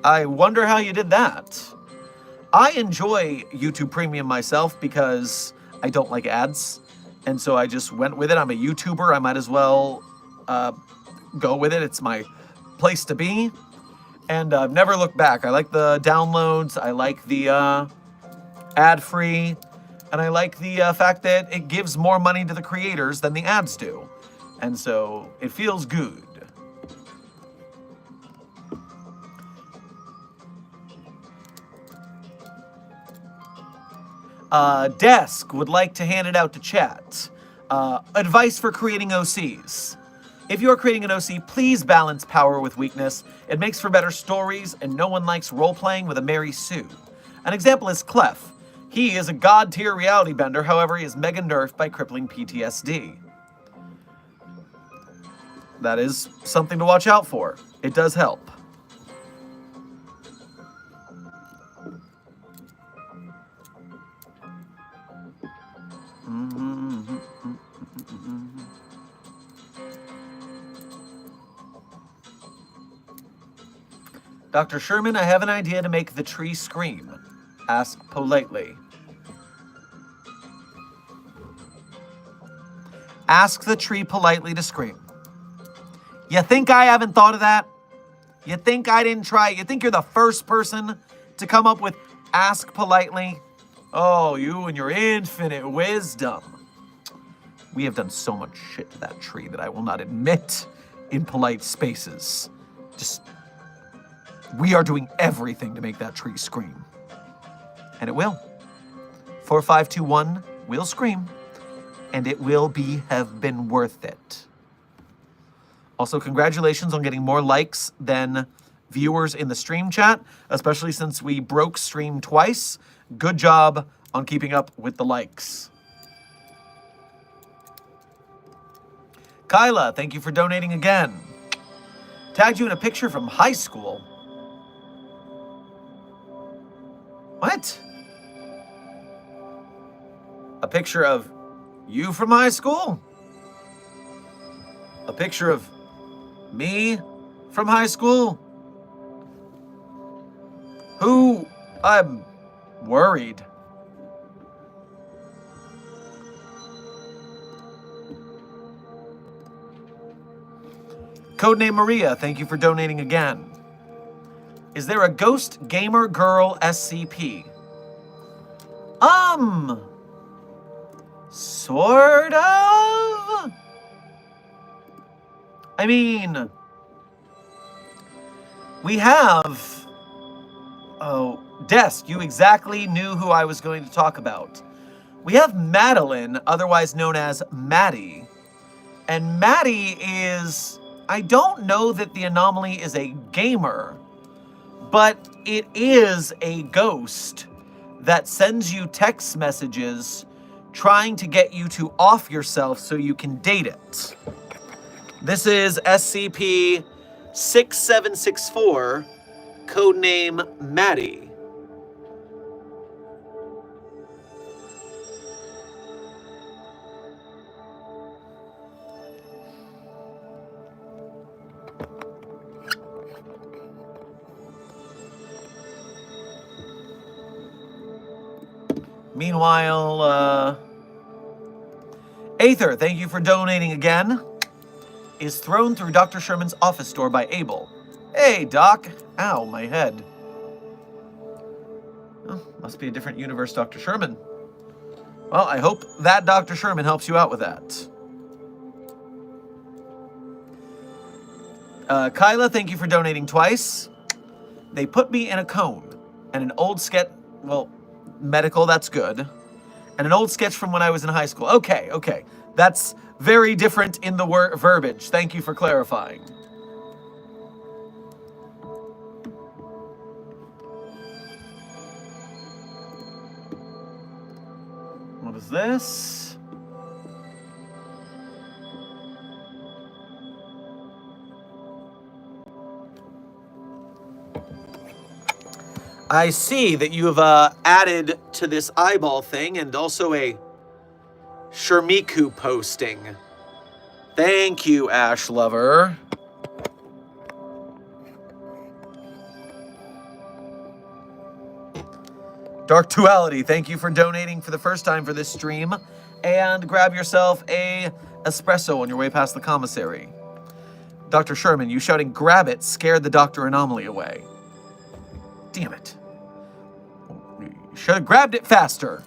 I wonder how you did that. I enjoy YouTube Premium myself because I don't like ads. And so I just went with it. I'm a YouTuber. I might as well go with it. It's my place to be. And I've never looked back. I like the downloads. I like the ad-free. And I like the fact that it gives more money to the creators than the ads do. And so it feels good. Desk would like to hand it out to chat. Advice for creating OCs. If you are creating an OC, please balance power with weakness. It makes for better stories, and no one likes role-playing with a Mary Sue. An example is Clef. He is a god-tier reality bender, however, he is mega nerfed by crippling PTSD. That is something to watch out for. It does help. Dr. Sherman, I have an idea to make the tree scream. Ask politely. Ask the tree politely to scream. You think I haven't thought of that? You think I didn't try? You think you're the first person to come up with ask politely? Oh, you and your infinite wisdom. We have done so much shit to that tree that I will not admit in polite spaces. We are doing everything to make that tree scream. And it will. 4521 will scream. And it will have been worth it. Also, congratulations on getting more likes than viewers in the stream chat, especially since we broke stream twice. Good job on keeping up with the likes. Kyla, thank you for donating again. Tagged you in a picture from high school. What? A picture of you from high school? A picture of me from high school? Who? I'm worried. Codename Maria, thank you for donating again. Is there a ghost gamer girl SCP? Sort of? I mean, we have... Oh, Desk, you exactly knew who I was going to talk about. We have Madeline, otherwise known as Maddie. And Maddie is... I don't know that the Anomaly is a gamer, but it is a ghost that sends you text messages trying to get you to off yourself so you can date it. This is SCP-6764, codename Maddie. Meanwhile, Aether, thank you for donating again. Is thrown through Dr. Sherman's office door by Abel. Hey, Doc. Ow, my head. Oh, must be a different universe, Dr. Sherman. Well, I hope that Dr. Sherman helps you out with that. Kyla, thank you for donating twice. They put me in a cone and an old sketch, well, medical, that's good. And an old sketch from when I was in high school. Okay. That's very different in the verbiage. Thank you for clarifying. What is this? I see that you have added to this eyeball thing and also a Shermiku posting. Thank you, Ash Lover. Dark Duality, thank you for donating for the first time for this stream. And grab yourself a espresso on your way past the commissary. Dr. Sherman, you shouting "grab it" scared the Dr. Anomaly away. Damn it. You should have grabbed it faster.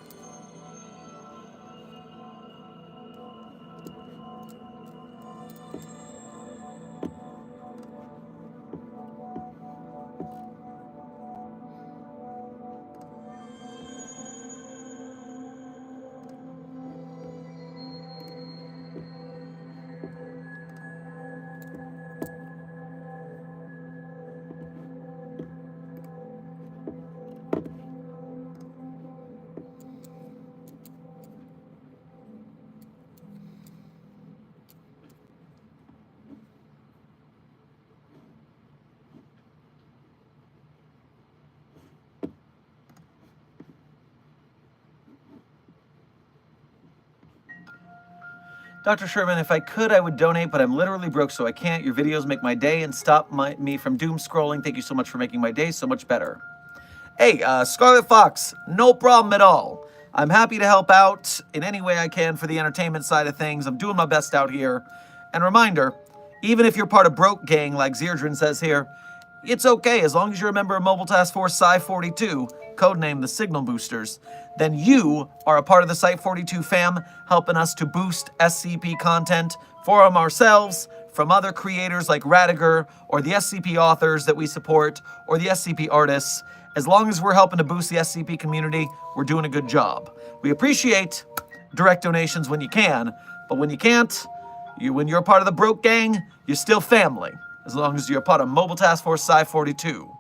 Dr. Sherman, if I could, I would donate, but I'm literally broke, so I can't. Your videos make my day and stop me from doom scrolling. Thank you so much for making my day so much better. Hey, Scarlet Fox, no problem at all. I'm happy to help out in any way I can for the entertainment side of things. I'm doing my best out here. And reminder, even if you're part of Broke Gang, like Zerdrin says here, it's okay as long as you're a member of Mobile Task Force Psi-42, codenamed the Signal Boosters. Then you are a part of the Site-42 fam, helping us to boost SCP content for ourselves, from other creators like Radiger, or the SCP authors that we support, or the SCP artists. As long as we're helping to boost the SCP community, we're doing a good job. We appreciate direct donations when you can, but when you can't, when you're a part of the Broke Gang, you're still family, as long as you're a part of Mobile Task Force Psi-42.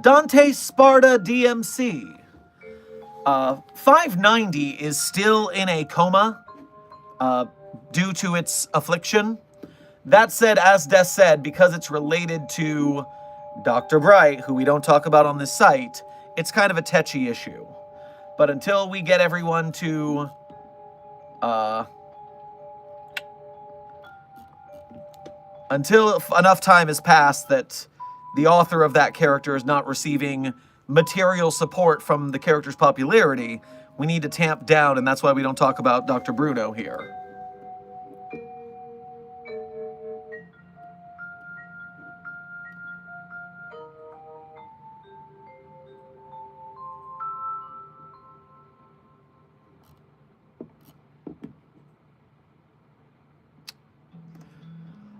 Dante Sparta DMC. 590 is still in a coma due to its affliction. That said, as Des said, because it's related to Dr. Bright, who we don't talk about on this site, it's kind of a tetchy issue. But until we get everyone to until enough time has passed that the author of that character is not receiving material support from the character's popularity, we need to tamp down, and that's why we don't talk about Dr. Bruno here.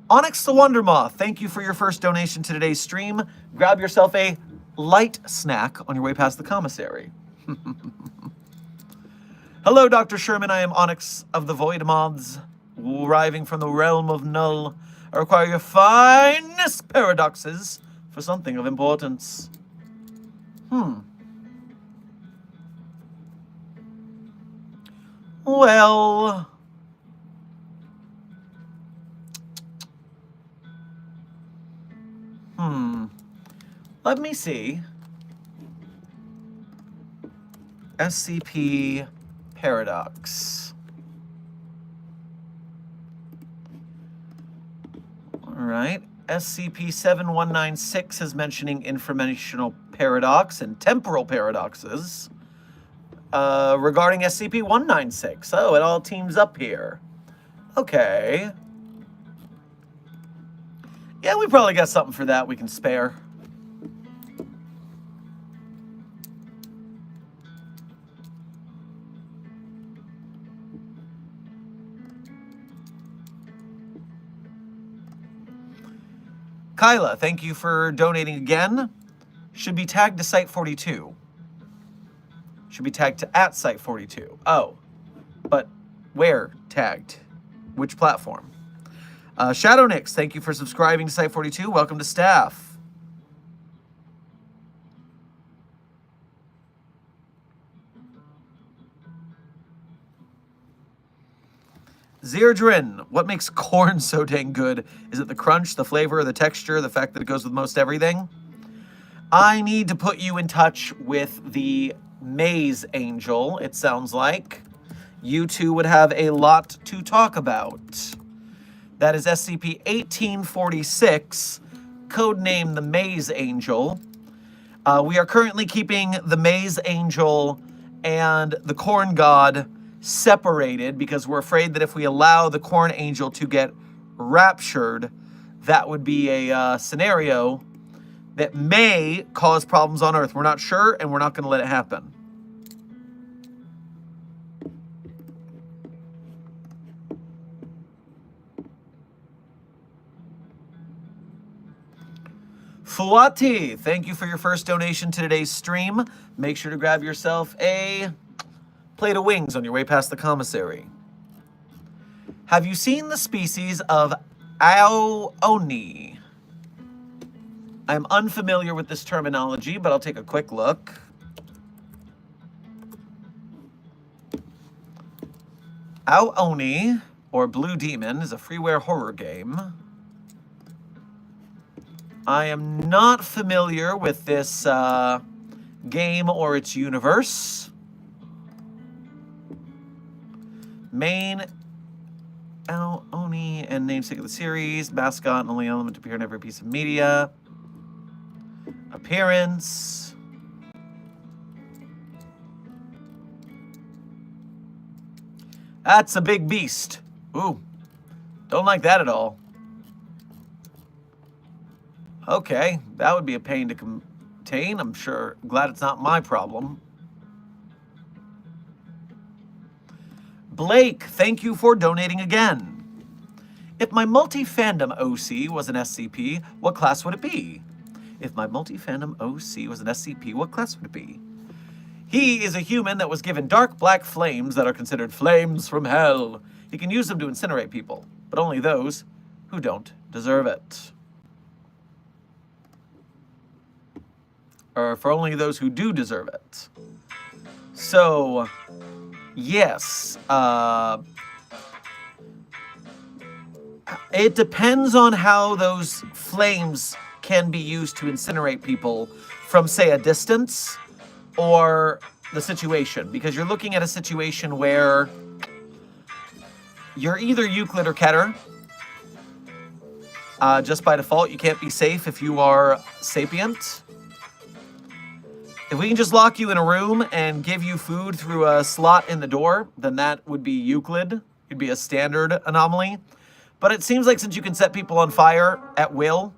Onyx the Wondermoth, thank you for your first donation to today's stream. Grab yourself a light snack on your way past the commissary. Hello, Dr. Sherman. I am Onyx of the Void Moths, arriving from the realm of Null. I require your finest paradoxes for something of importance. Well... let me see. SCP Paradox. Alright. SCP-7196 is mentioning informational paradox and temporal paradoxes. Regarding SCP-196. Oh, it all teams up here. Okay. Yeah, we probably got something for that we can spare. Kyla, thank you for donating again. Should be tagged to Site-42. Should be tagged to @Site-42. Oh, but where tagged? Which platform? Shadow Nix, thank you for subscribing to Site-42. Welcome to staff. Zerdrin, what makes corn so dang good? Is it the crunch, the flavor, the texture, the fact that it goes with most everything? I need to put you in touch with the Maze Angel, it sounds like. You two would have a lot to talk about. That is SCP-1846, codenamed the Maze Angel. We are currently keeping the Maze Angel and the Corn God separated because we're afraid that if we allow the Corn Angel to get raptured, that would be a scenario that may cause problems on Earth. We're not sure, and we're not going to let it happen. Fuati, thank you for your first donation to today's stream. Make sure to grab yourself a plate of wings on your way past the commissary. Have you seen the species of Aoni? I'm unfamiliar with this terminology, but I'll take a quick look. Aoni, or Blue Demon is a freeware horror game. I am not familiar with this game or its universe. Main Oni and namesake of the series. Mascot and only element to appear in every piece of media. Appearance. That's a big beast. Ooh. Don't like that at all. Okay, that would be a pain to contain. I'm sure. Glad it's not my problem. Blake, thank you for donating again. If my multi-fandom OC was an SCP, what class would it be? If my multi-fandom OC was an SCP, what class would it be? He is a human that was given dark black flames that are considered flames from hell. He can use them to incinerate people, but only those who don't deserve it. Or for only those who do deserve it. So, yes. It depends on how those flames can be used to incinerate people from, say, a distance or the situation. Because you're looking at a situation where you're either Euclid or Keter. Just by default, you can't be safe if you are sapient. If we can just lock you in a room and give you food through a slot in the door, then that would be Euclid. It'd be a standard anomaly. But it seems like since you can set people on fire at will,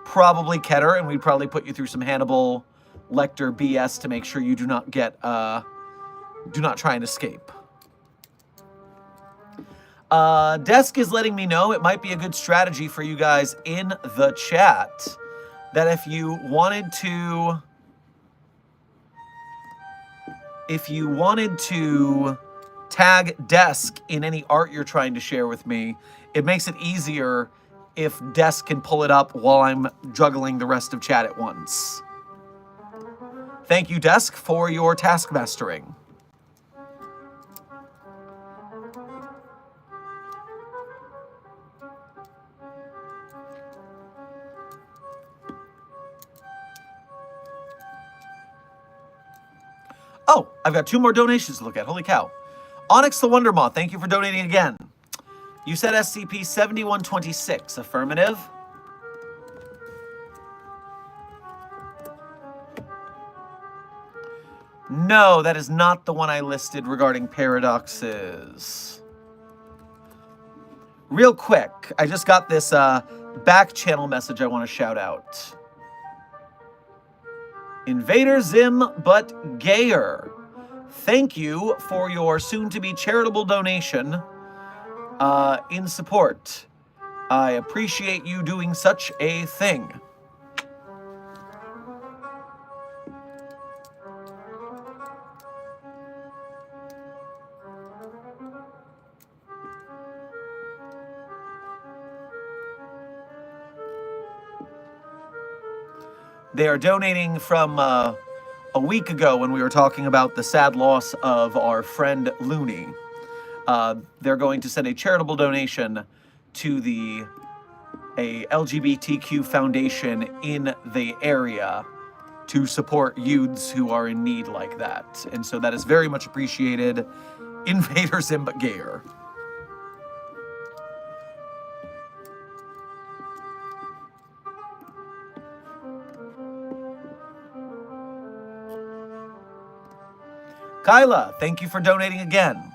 probably Keter, and we'd probably put you through some Hannibal Lecter BS to make sure you do not get, do not try and escape. Desk is letting me know it might be a good strategy for you guys in the chat that if you wanted to tag Desk in any art you're trying to share with me, it makes it easier if Desk can pull it up while I'm juggling the rest of chat at once. Thank you, Desk, for your task mastering. Oh, I've got 2 more donations to look at. Holy cow. Onyx the Wonder Moth, thank you for donating again. You said SCP-7126. Affirmative. No, that is not the one I listed regarding paradoxes. Real quick, I just got this back channel message I want to shout out. Invader Zim but gayer. Thank you for your soon-to-be charitable donation in support. I appreciate you doing such a thing. They are donating from a week ago when we were talking about the sad loss of our friend Looney. They're going to send a charitable donation to a LGBTQ foundation in the area to support youths who are in need like that. And so that is very much appreciated. Invader Zim but gayer. Kyla, thank you for donating again.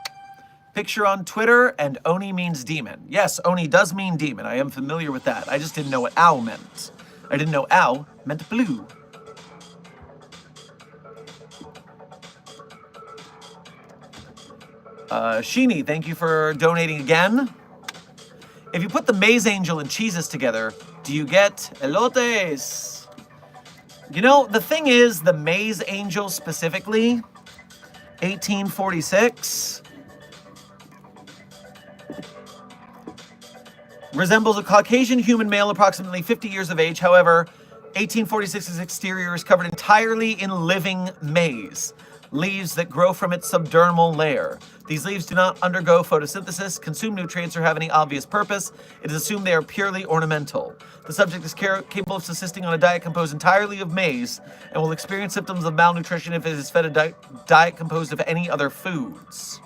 Picture on Twitter, and Oni means demon. Yes, Oni does mean demon. I am familiar with that. I just didn't know what ow meant. I didn't know ow meant blue. Sheeny, thank you for donating again. If you put the Maze Angel and cheeses together, do you get elotes? You know, the thing is, the Maze Angel specifically, 1846, resembles a Caucasian human male approximately 50 years of age. However, 1846's exterior is covered entirely in living maze. leaves that grow from its subdermal layer. These leaves do not undergo photosynthesis, consume nutrients, or have any obvious purpose. It is assumed they are purely ornamental. The subject is capable of subsisting on a diet composed entirely of maize and will experience symptoms of malnutrition if it is fed a diet composed of any other foods.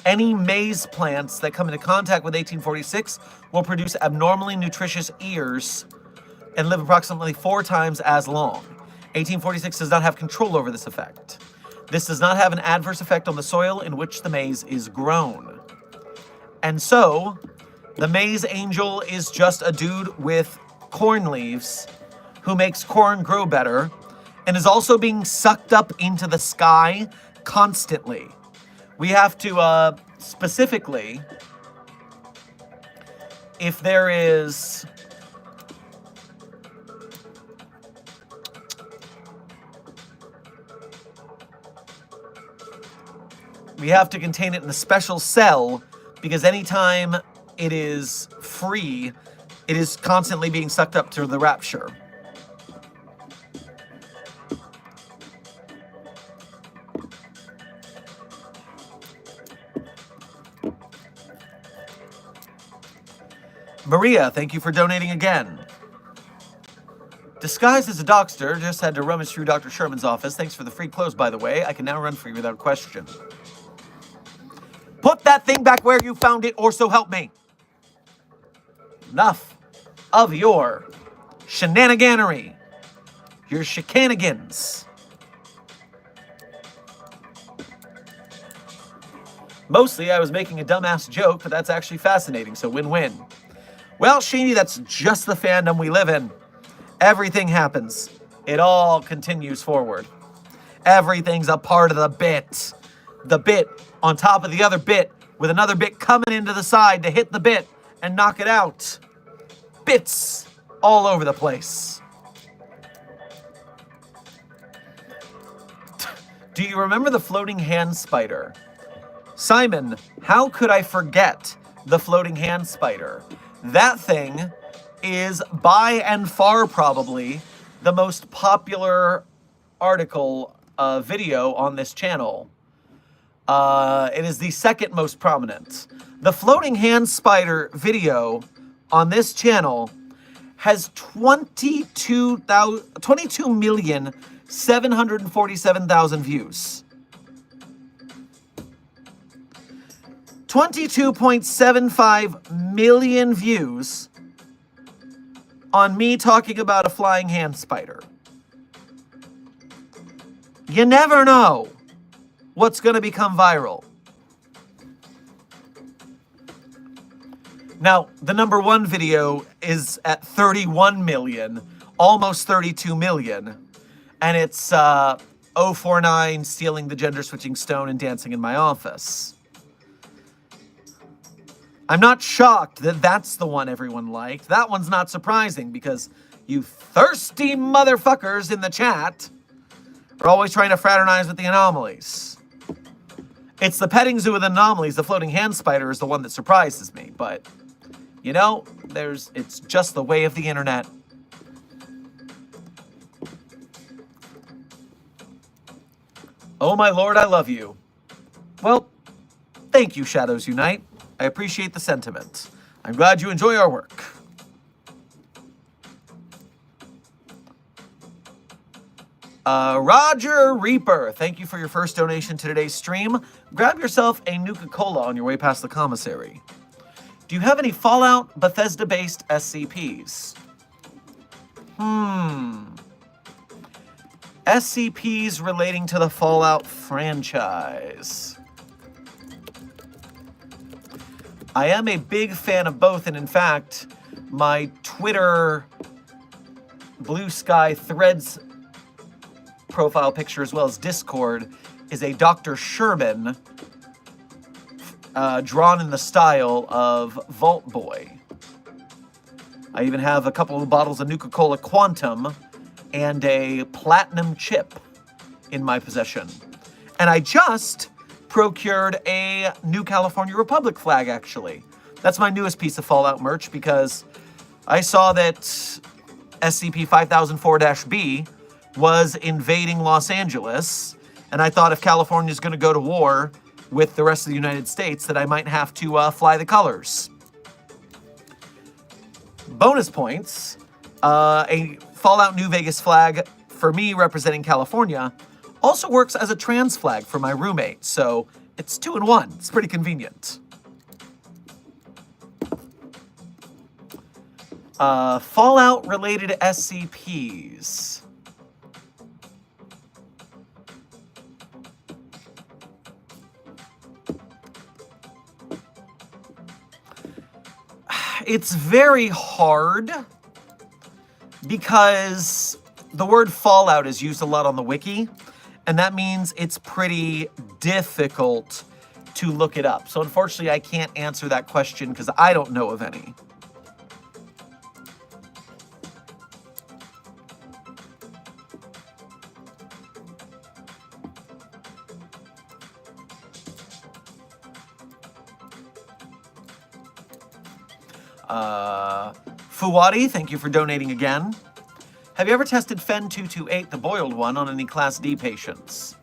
Any maize plants that come into contact with 1846 will produce abnormally nutritious ears and live approximately 4 times as long. 1846 does not have control over this effect. This does not have an adverse effect on the soil in which the maize is grown. And so, the maize angel is just a dude with corn leaves who makes corn grow better and is also being sucked up into the sky constantly. We have to, specifically, if there is... We have to contain it in a special cell, because anytime it is free, it is constantly being sucked up to the rapture. Maria, thank you for donating again. Disguised as a doctor, just had to rummage through Dr. Sherman's office. Thanks for the free clothes, by the way. I can now run free without question. Put that thing back where you found it, or so help me. Enough of your shenaniganery. Your chicanigans. Mostly, I was making a dumbass joke, but that's actually fascinating, so win-win. Well, Sheeny, that's just the fandom we live in. Everything happens. It all continues forward. Everything's a part of the bit. The bit on top of the other bit, with another bit coming into the side to hit the bit and knock it out. Bits all over the place. Do you remember the floating hand spider? Simon, how could I forget the floating hand spider? That thing is by and far probably the most popular article video on this channel. It is the second most prominent. The floating hand spider video on this channel has 22,747,000 views. 22.75 million views on me talking about a flying hand spider. You never know what's going to become viral. Now, the number one video is at 31 million, almost 32 million, and it's 049 stealing the gender-switching stone and dancing in my office. I'm not shocked that that's the one everyone liked. That one's not surprising, because you thirsty motherfuckers in the chat are always trying to fraternize with the anomalies. It's the petting zoo with anomalies. The floating hand spider is the one that surprises me, but you know, it's just the way of the internet. Oh my lord, I love you. Well, thank you, Shadows Unite. I appreciate the sentiment. I'm glad you enjoy our work. Roger Reaper, thank you for your first donation to today's stream. Grab yourself a Nuka-Cola on your way past the commissary. Do you have any Fallout Bethesda-based SCPs? SCPs relating to the Fallout franchise. I am a big fan of both, and in fact, my Twitter Blue Sky Threads profile picture, as well as Discord, is a Dr. Sherman drawn in the style of Vault Boy. I even have a couple of bottles of Nuka-Cola Quantum and a Platinum Chip in my possession. And I just procured a New California Republic flag, actually. That's my newest piece of Fallout merch, because I saw that SCP-5004-B was invading Los Angeles, and I thought if California's going to go to war with the rest of the United States, that I might have to fly the colors. Bonus points, a Fallout New Vegas flag for me representing California also works as a trans flag for my roommate, so it's 2 in 1. It's pretty convenient. Fallout-related SCPs. It's very hard because the word Fallout is used a lot on the wiki, and that means it's pretty difficult to look it up. So unfortunately, I can't answer that question because I don't know of any. Fuwadi, thank you for donating again. Have you ever tested Fen228, the boiled one, on any Class D patients?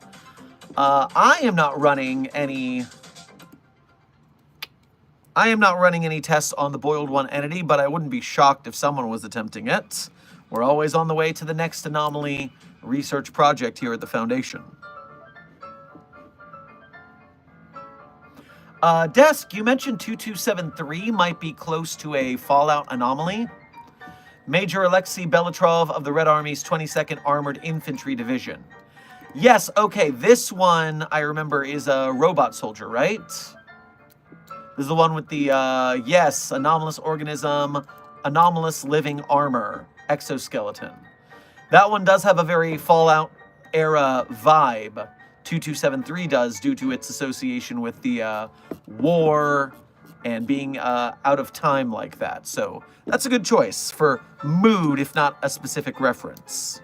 I am not running any tests on the boiled one entity, but I wouldn't be shocked if someone was attempting it. We're always on the way to the next anomaly research project here at the Foundation. Desk, you mentioned 2273 might be close to a Fallout anomaly. Major Alexei Belatrov of the Red Army's 22nd Armored Infantry Division. Yes, okay, this one, I remember, is a robot soldier, right? This is the one with the, yes, anomalous organism, anomalous living armor, exoskeleton. That one does have a very Fallout-era vibe. 2273 does, due to its association with the war and being out of time like that. So that's a good choice for mood, if not a specific reference.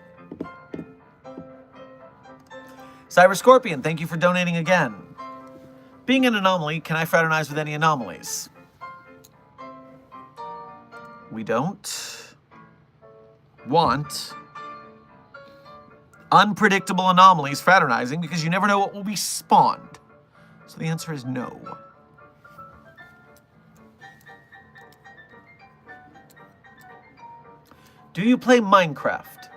Cyber Scorpion, thank you for donating again. Being an anomaly, can I fraternize with any anomalies? We don't want unpredictable anomalies fraternizing because you never know what will be spawned. So the answer is no. Do you play Minecraft?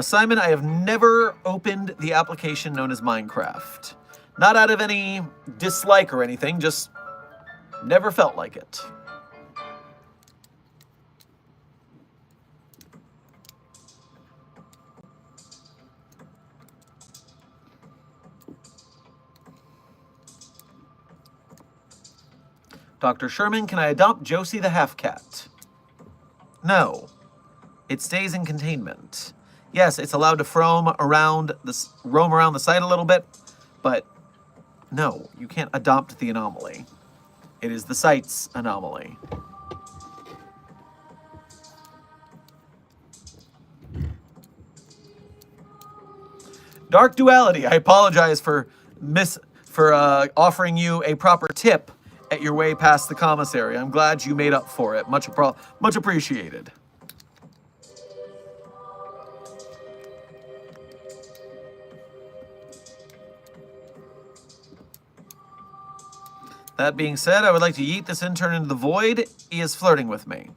Simon, I have never opened the application known as Minecraft. Not out of any dislike or anything, just never felt like it. Dr. Sherman, can I adopt Josie the half-cat? No. It stays in containment. Yes, it's allowed to roam around the site a little bit, but no, you can't adopt the anomaly. It is the site's anomaly. Dark Duality, I apologize for offering you a proper tip at your way past the commissary. I'm glad you made up for it. Much appreciated. That being said, I would like to yeet this intern into the void. He is flirting with me.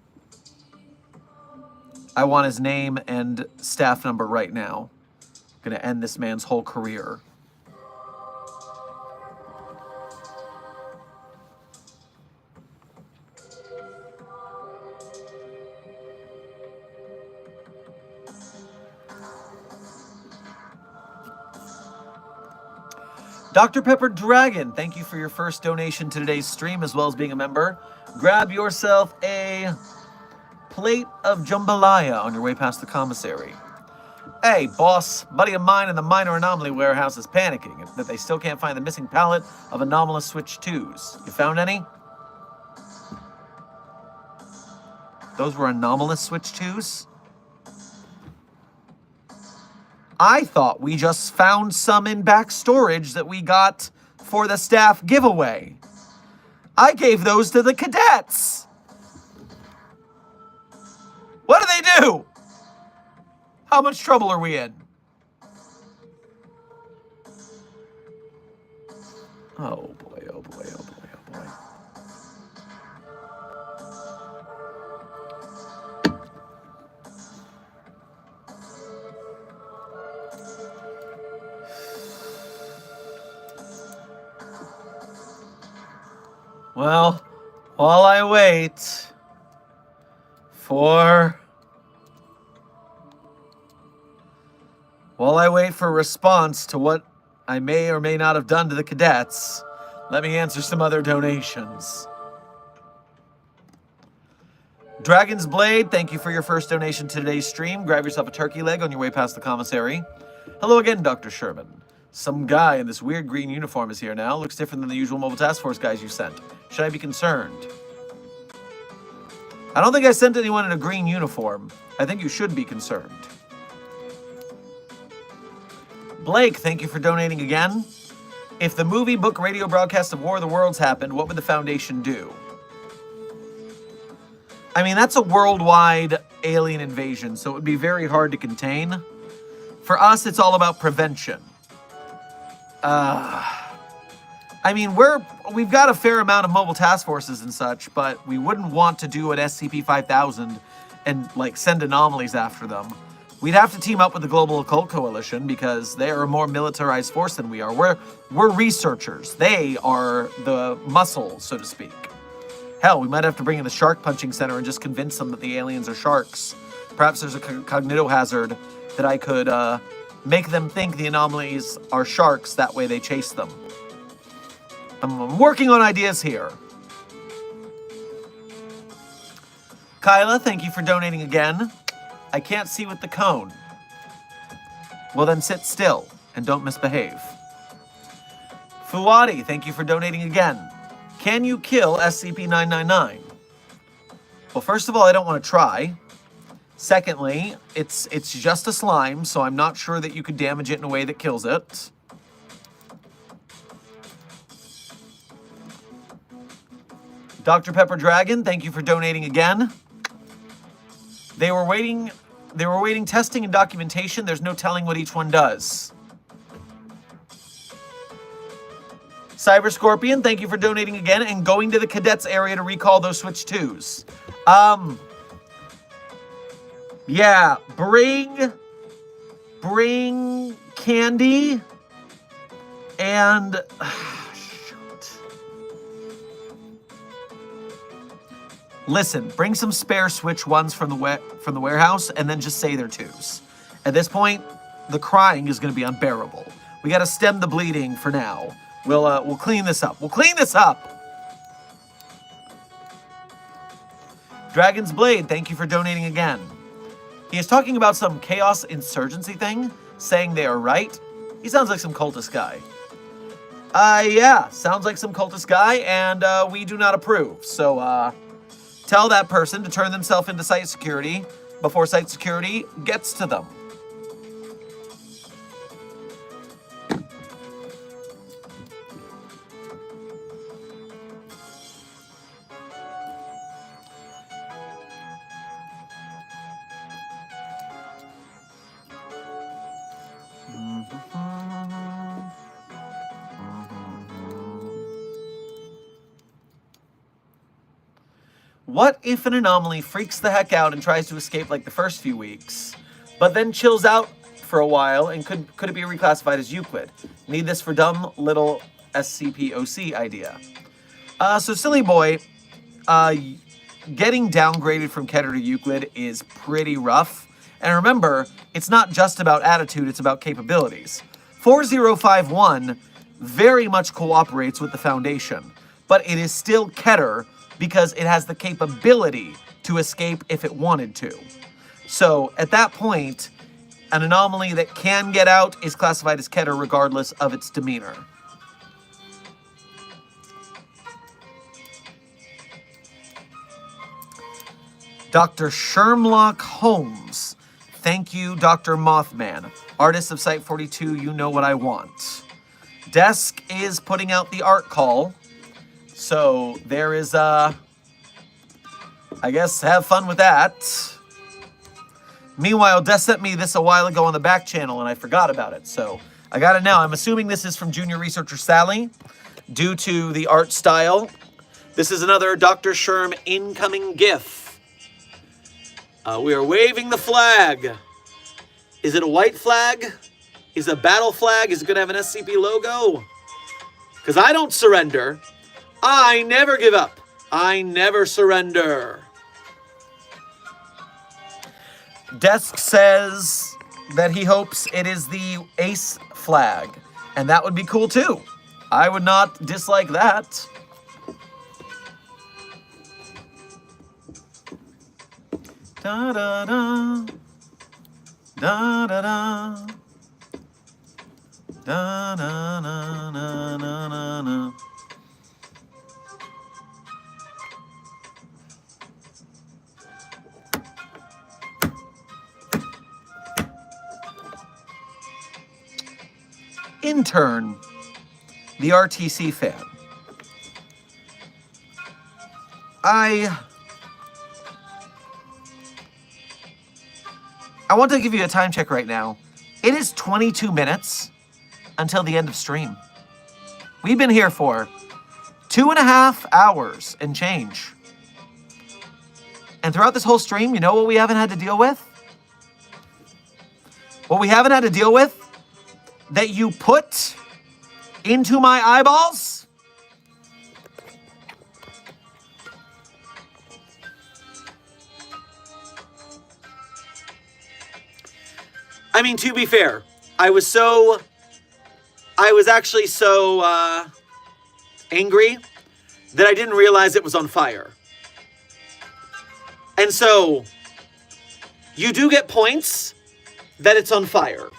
I want his name and staff number right now. I'm gonna end this man's whole career. Dr. Pepper Dragon, thank you for your first donation to today's stream, as well as being a member. Grab yourself a plate of jambalaya on your way past the commissary. Hey, boss, buddy of mine in the minor anomaly warehouse is panicking that they still can't find the missing pallet of anomalous switch 2s. You found any? Those were anomalous switch 2s? I thought we just found some in back storage that we got for the staff giveaway. I gave those to the cadets. What do they do? How much trouble are we in? Oh boy, oh boy, oh boy, oh boy. Well, while I wait for response to what I may or may not have done to the cadets, let me answer some other donations. Dragon's Blade, thank you for your first donation to today's stream. Grab yourself a turkey leg on your way past the commissary. Hello again, Dr. Sherman. Some guy in this weird green uniform is here now. Looks different than the usual Mobile Task Force guys you sent. Should I be concerned? I don't think I sent anyone in a green uniform. I think you should be concerned. Blake, thank you for donating again. If the movie, book, radio broadcast of War of the Worlds happened, what would the Foundation do? I mean, that's a worldwide alien invasion, so it would be very hard to contain. For us, it's all about prevention. I mean, we've got a fair amount of mobile task forces and such, but we wouldn't want to do an SCP-5000 and, like, send anomalies after them. We'd have to team up with the Global Occult Coalition because they are a more militarized force than we are. We're researchers. They are the muscle, so to speak. Hell, we might have to bring in the Shark Punching Center and just convince them that the aliens are sharks. Perhaps there's a cognitohazard that I could make them think the anomalies are sharks. That way they chase them. I'm working on ideas here. Kyla, thank you for donating again. I can't see with the cone. Well, then sit still and don't misbehave. Fuwadi, thank you for donating again. Can you kill SCP-999? Well, first of all, I don't want to try. Secondly, it's just a slime, so I'm not sure that you could damage it in a way that kills it. Dr. Pepper Dragon, thank you for donating again. They were waiting testing and documentation. There's no telling what each one does. Cyber Scorpion, thank you for donating again and going to the cadets area to recall those Switch 2s. Yeah, bring candy and listen, bring some spare Switch 1s from the warehouse and then just say they're 2s. At this point, the crying is going to be unbearable. We got to stem the bleeding for now. We'll clean this up. We'll clean this up. Dragon's Blade, thank you for donating again. He is talking about some chaos insurgency thing, saying they are right. He sounds like some cultist guy. Yeah, sounds like some cultist guy, and we do not approve. So, tell that person to turn themselves into site security before site security gets to them. What if an anomaly freaks the heck out and tries to escape like the first few weeks, but then chills out for a while and could it be reclassified as Euclid? Need this for dumb little SCP-OC idea. So Silly Boy, getting downgraded from Keter to Euclid is pretty rough. And remember, it's not just about attitude, it's about capabilities. 4051 very much cooperates with the Foundation, but it is still Keter because it has the capability to escape if it wanted to. So at that point, an anomaly that can get out is classified as Keter regardless of its demeanor. Dr. Shermlock Holmes. Thank you, Dr. Mothman. Artist of Site 42, you know what I want. Desk is putting out the art call. So there is, I guess, have fun with that. Meanwhile, Des sent me this a while ago on the back channel, and I forgot about it, so I got it now. I'm assuming this is from Junior Researcher Sally, due to the art style. This is another Dr. Sherm incoming GIF. We are waving the flag. Is it a white flag? Is it a battle flag? Is it going to have an SCP logo? Because I don't surrender. I never give up. I never surrender. Desk says that he hopes it is the ace flag. And that would be cool too. I would not dislike that. Da da da. Da da da. Da da da da da da. Intern, the RTC fan. I want to give you a time check right now. It is 22 minutes until the end of stream. We've been here for 2.5 hours and change. And throughout this whole stream, you know what we haven't had to deal with? What we haven't had to deal with that you put into my eyeballs? I mean, to be fair, I was actually so angry that I didn't realize it was on fire. And so, you do get points that it's on fire.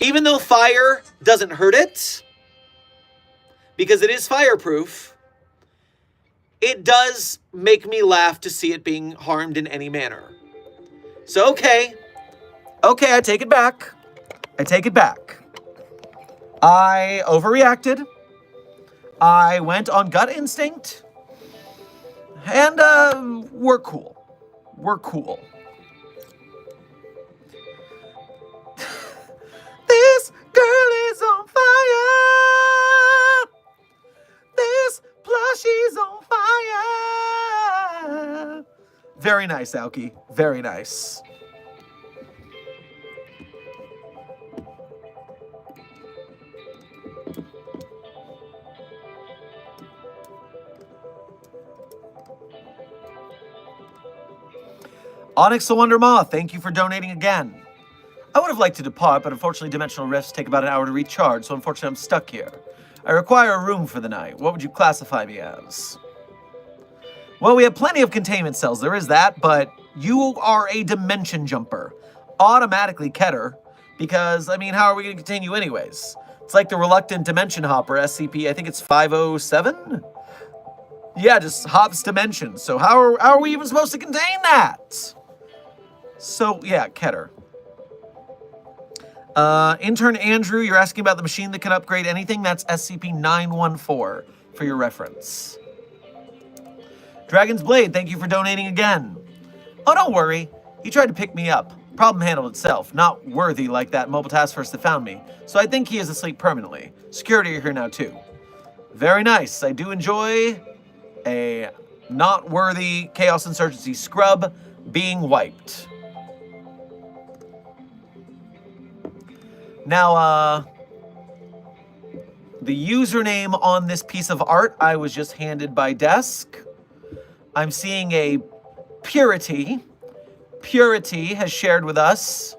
Even though fire doesn't hurt it, because it is fireproof, it does make me laugh to see it being harmed in any manner. So, okay, I take it back. I take it back. I overreacted. I went on gut instinct. And, we're cool. We're cool. This girl is on fire. This plushie's on fire. Very nice, Aoki. Very nice. Onyx the Wonder Moth, thank you for donating again. I would have liked to depart, but unfortunately dimensional rifts take about an hour to recharge, so unfortunately I'm stuck here. I require a room for the night. What would you classify me as? Well, we have plenty of containment cells, there is that, but you are a dimension jumper. Automatically Keter, because, I mean, how are we going to contain you anyways? It's like the reluctant dimension hopper, SCP, I think it's 507? Yeah, just hops dimensions, so how are we even supposed to contain that? So, yeah, Keter. Intern Andrew, you're asking about the machine that can upgrade anything? That's SCP-914 for your reference. Dragon's Blade, thank you for donating again. Oh, don't worry. He tried to pick me up. Problem handled itself. Not worthy like that mobile task force that found me. So I think he is asleep permanently. Security are here now, too. Very nice. I do enjoy a not worthy Chaos Insurgency scrub being wiped. Now, the username on this piece of art I was just handed by Desk. I'm seeing a Purity. Purity has shared with us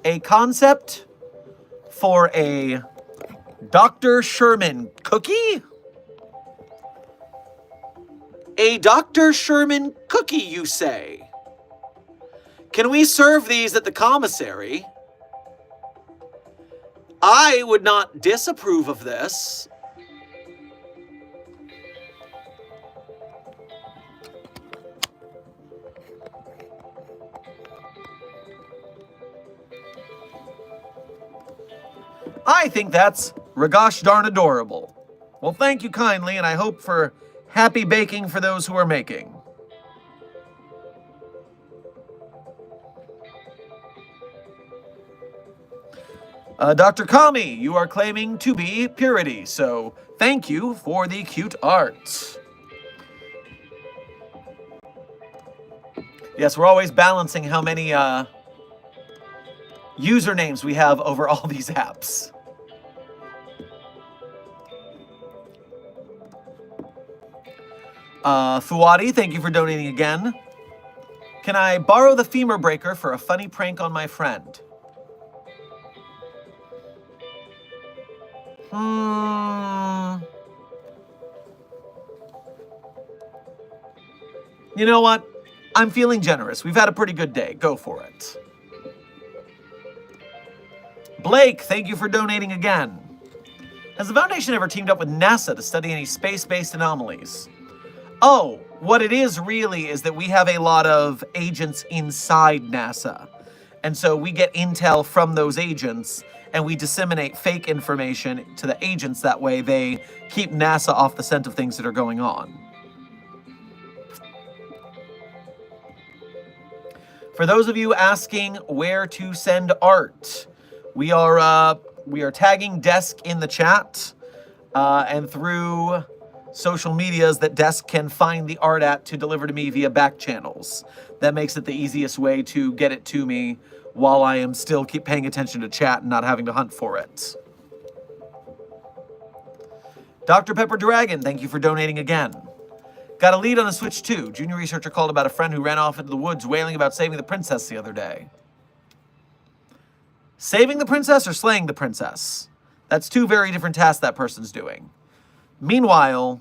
a concept for a Dr. Sherman cookie? A Dr. Sherman cookie, you say? Can we serve these at the commissary? I would not disapprove of this. I think that's regosh darn adorable. Well, thank you kindly, and I hope for happy baking for those who are making. Dr. Kami, you are claiming to be purity, so thank you for the cute art. Yes, we're always balancing how many usernames we have over all these apps. Fuadi, thank you for donating again. Can I borrow the femur breaker for a funny prank on my friend? You know what? I'm feeling generous. We've had a pretty good day. Go for it. Blake, thank you for donating again. Has the Foundation ever teamed up with NASA to study any space-based anomalies? Oh, what it is really is that we have a lot of agents inside NASA. And so we get intel from those agents, and we disseminate fake information to the agents. That way they keep NASA off the scent of things that are going on. For those of you asking where to send art, we are tagging Desk in the chat and through social medias that Desk can find the art at to deliver to me via back channels. That makes it the easiest way to get it to me while I am still keep paying attention to chat and not having to hunt for it. Dr. Pepper Dragon, thank you for donating again. Got a lead on a Switch 2. Junior researcher called about a friend who ran off into the woods wailing about saving the princess the other day. Saving the princess or slaying the princess? That's two very different tasks that person's doing. Meanwhile,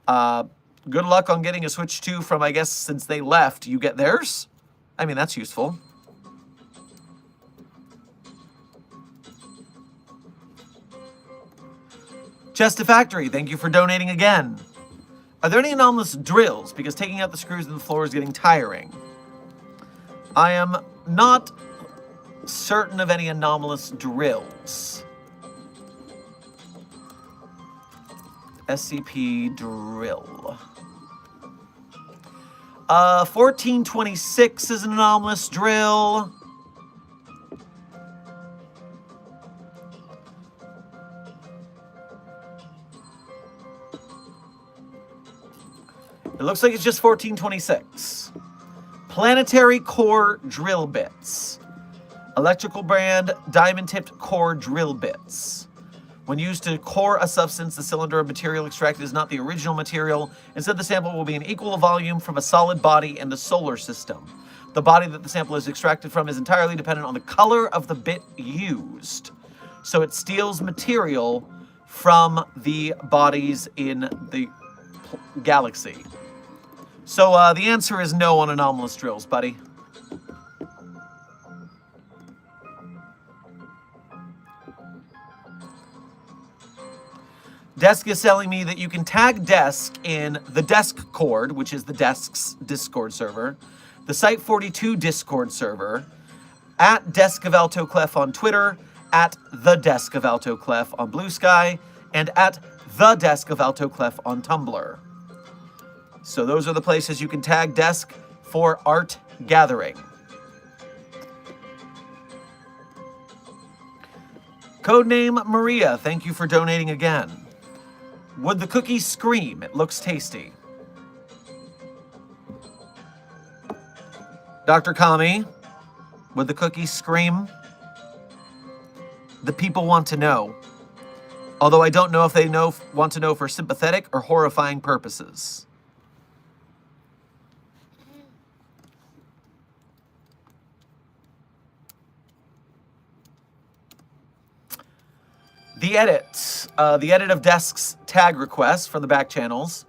good luck on getting a Switch 2 from, I guess, since they left. You get theirs? I mean, that's useful. Chestifactory, thank you for donating again. Are there any anomalous drills? Because taking out the screws in the floor is getting tiring. I am not certain of any anomalous drills. SCP drill. 1426 is an anomalous drill. It looks like it's just 1426. Planetary core drill bits. Electrical brand diamond-tipped core drill bits. When used to core a substance, the cylinder of material extracted is not the original material. Instead, the sample will be an equal volume from a solid body in the solar system. The body that the sample is extracted from is entirely dependent on the color of the bit used. So it steals material from the bodies in the galaxy. So the answer is no on anomalous drills, buddy. Desk is telling me that you can tag Desk in the Desk Cord, which is the Desk's Discord server, the Site42 Discord server, at Desk of Altoclef on Twitter, at the Desk of Altoclef on Blue Sky, and at the Desk of Altoclef on Tumblr. So those are the places you can tag Desk for art gathering. Codename Maria, thank you for donating again. Would the cookie scream? It looks tasty. Dr. Kami, would the cookie scream? The people want to know. Although I don't know if they want to know for sympathetic or horrifying purposes. The edit of Desk's tag requests from the back channels.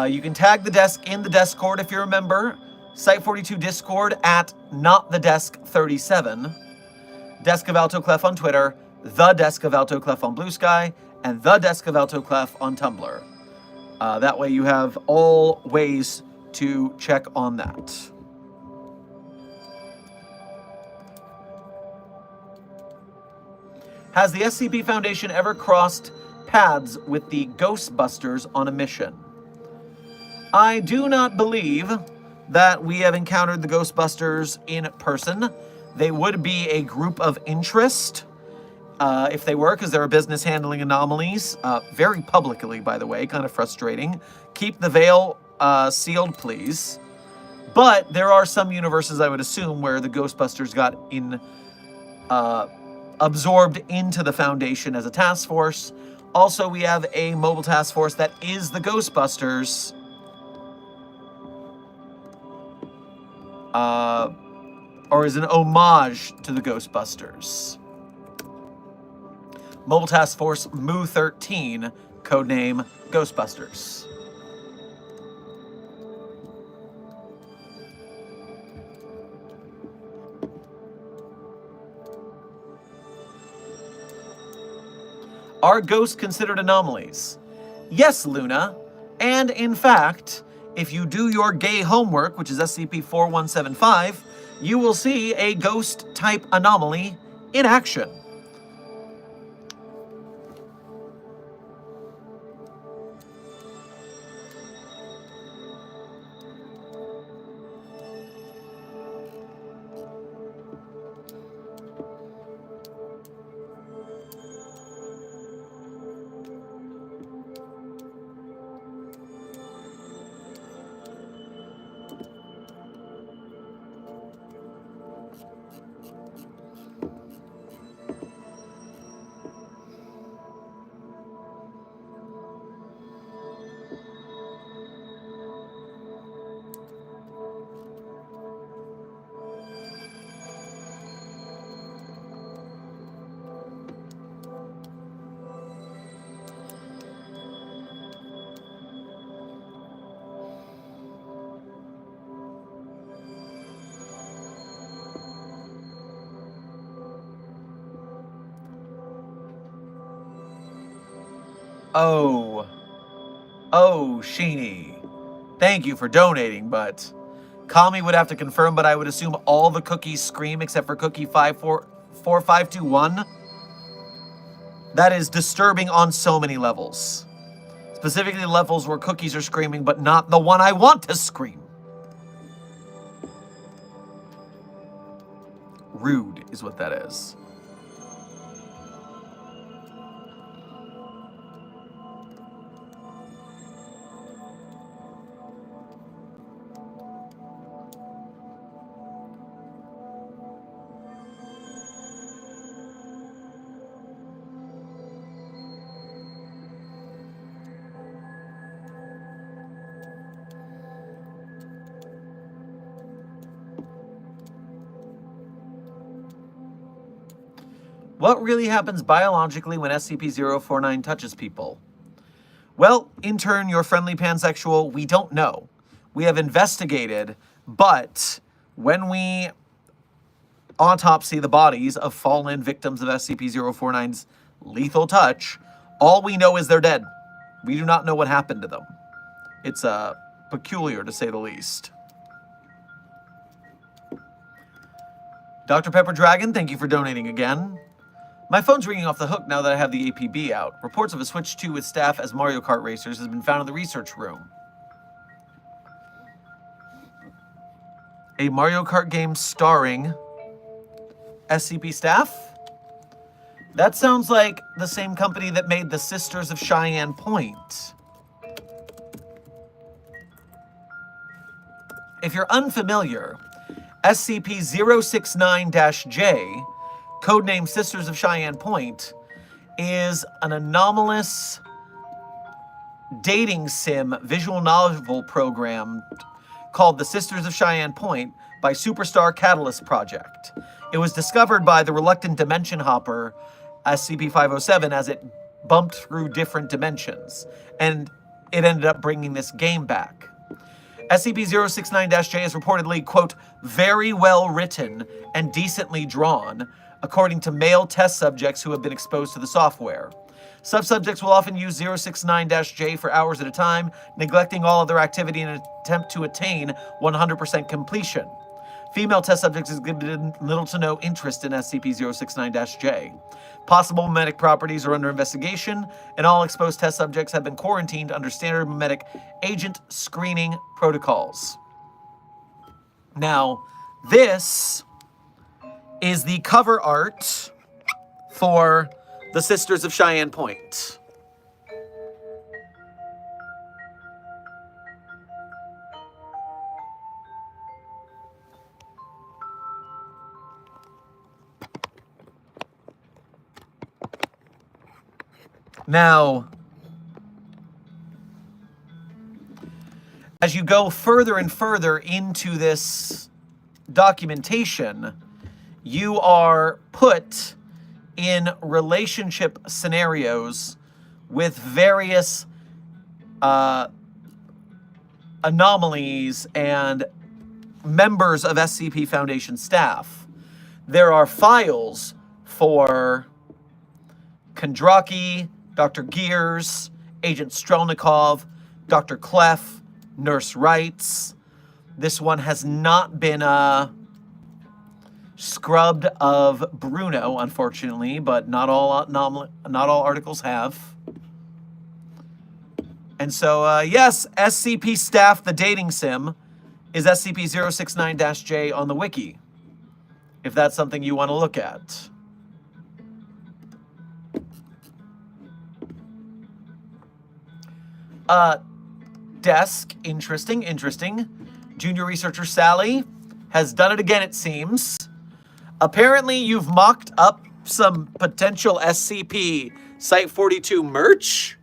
You can tag the Desk in the Discord if you're a member. Site42 Discord at NotTheDesk37. Desk of Altoclef on Twitter. The Desk of Altoclef on Blue Sky. And the Desk of Altoclef on Tumblr. That way you have all ways to check on that. Has the SCP Foundation ever crossed paths with the Ghostbusters on a mission? I do not believe that we have encountered the Ghostbusters in person. They would be a group of interest, If they were, because they're a business handling anomalies, very publicly, by the way, kind of frustrating. Keep the veil sealed, please. But there are some universes, I would assume, where the Ghostbusters got absorbed into the Foundation as a task force. Also, we have a mobile task force that is the Ghostbusters. Or is an homage to the Ghostbusters. Mobile Task Force Mu-13, codename Ghostbusters. Are ghosts considered anomalies? Yes, Luna. And in fact, if you do your gay homework, which is SCP-4175, you will see a ghost-type anomaly in action. Oh, Sheeny. Thank you for donating, but Kami would have to confirm, but I would assume all the cookies scream except for cookie 544521. That is disturbing on so many levels. Specifically levels where cookies are screaming, but not the one I want to scream. Rude is what that is. What really happens biologically when SCP-049 touches people? Well, intern, your friendly pansexual, we don't know. We have investigated, but when we autopsy the bodies of fallen victims of SCP-049's lethal touch, all we know is they're dead. We do not know what happened to them. It's peculiar, to say the least. Dr. Pepper Dragon, thank you for donating again. My phone's ringing off the hook now that I have the APB out. Reports of a Switch 2 with staff as Mario Kart racers has been found in the research room. A Mario Kart game starring SCP staff? That sounds like the same company that made the Sisters of Cheyenne Point. If you're unfamiliar, SCP-069-J, codename Sisters of Cheyenne Point, is an anomalous dating sim visual novel program called The Sisters of Cheyenne Point by Superstar Catalyst Project. It was discovered by the reluctant dimension hopper SCP-507 as it bumped through different dimensions, and it ended up bringing this game back. SCP-069-J is reportedly, quote, very well written and decently drawn, according to male test subjects who have been exposed to the software. Sub-subjects will often use 069-J for hours at a time, neglecting all other activity in an attempt to attain 100% completion. Female test subjects exhibited little to no interest in SCP-069-J. Possible memetic properties are under investigation, and all exposed test subjects have been quarantined under standard memetic agent screening protocols. Now, this is the cover art for the Sisters of Cheyenne Point. Now, as you go further and further into this documentation, you are put in relationship scenarios with various anomalies and members of SCP Foundation staff. There are files for Kondraki, Dr. Gears, Agent Strelnikov, Dr. Clef, Nurse Wrights. This one has not been scrubbed of Bruno, unfortunately, but not all articles have. And so, yes, SCP staff, the dating sim, is SCP-069-J on the wiki, if that's something you want to look at. Desk, interesting. Junior researcher Sally has done it again, it seems. Apparently, you've mocked up some potential SCP Site-42 merch.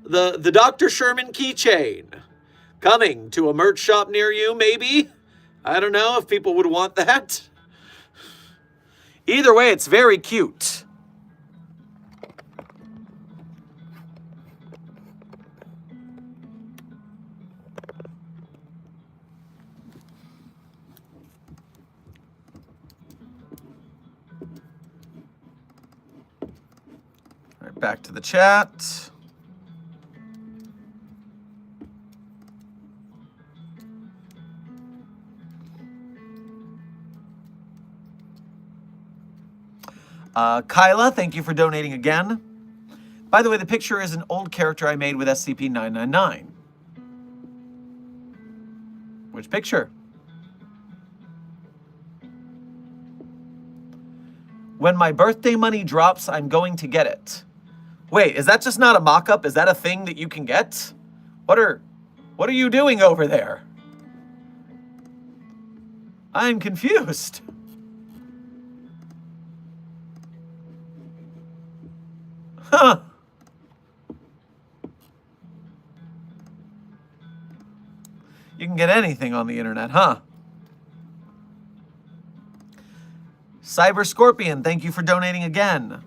The Dr. Sherman keychain. Coming to a merch shop near you, maybe? I don't know if people would want that. Either way, it's very cute. All right, back to the chat. Kyla, thank you for donating again. By the way, the picture is an old character I made with SCP-999. Which picture? When my birthday money drops, I'm going to get it. Wait, is that just not a mock-up? Is that a thing that you can get? What are you doing over there? I'm confused. Huh. You can get anything on the internet, huh? Cyber Scorpion, thank you for donating again.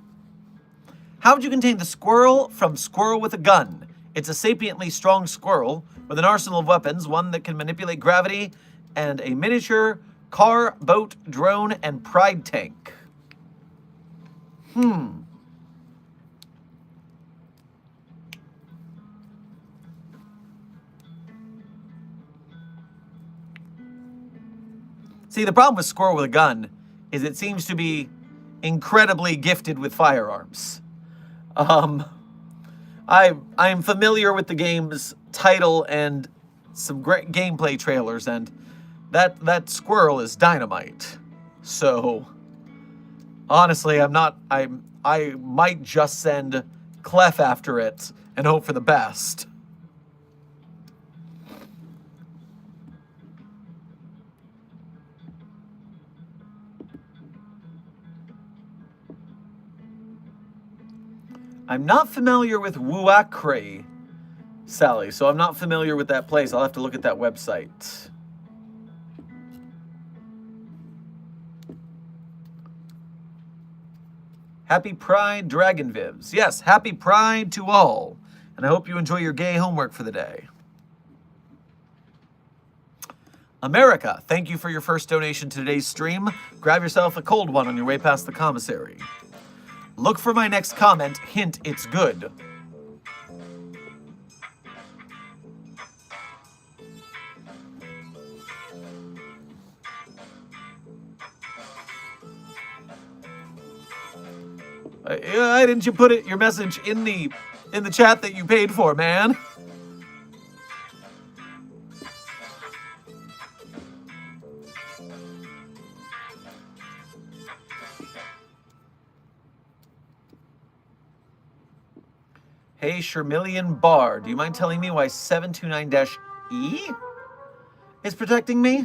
How would you contain the squirrel from Squirrel with a Gun? It's a sapiently strong squirrel with an arsenal of weapons, one that can manipulate gravity, and a miniature car, boat, drone, and pride tank. See, the problem with Squirrel with a Gun is it seems to be incredibly gifted with firearms. I'm familiar with the game's title and some great gameplay trailers, and that squirrel is dynamite. So, honestly, I might just send Clef after it and hope for the best. I'm not familiar with Wuakre, Sally, so I'm not familiar with that place. I'll have to look at that website. Happy Pride, Dragon Vivs. Yes, happy Pride to all. And I hope you enjoy your gay homework for the day. America, thank you for your first donation to today's stream. Grab yourself a cold one on your way past the commissary. Look for my next comment. Hint, it's good. Why didn't you put your message in the chat that you paid for, man? Hey, Shermillion Bar, do you mind telling me why 729-E is protecting me?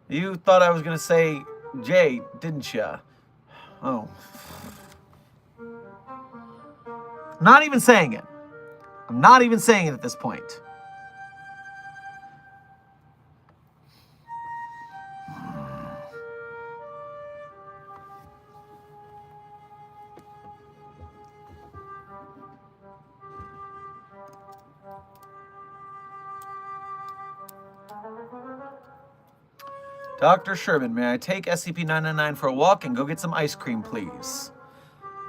You thought I was going to say J, didn't ya? Oh. Not even saying it. I'm not even saying it at this point. Dr. Sherman, may I take SCP-999 for a walk and go get some ice cream, please?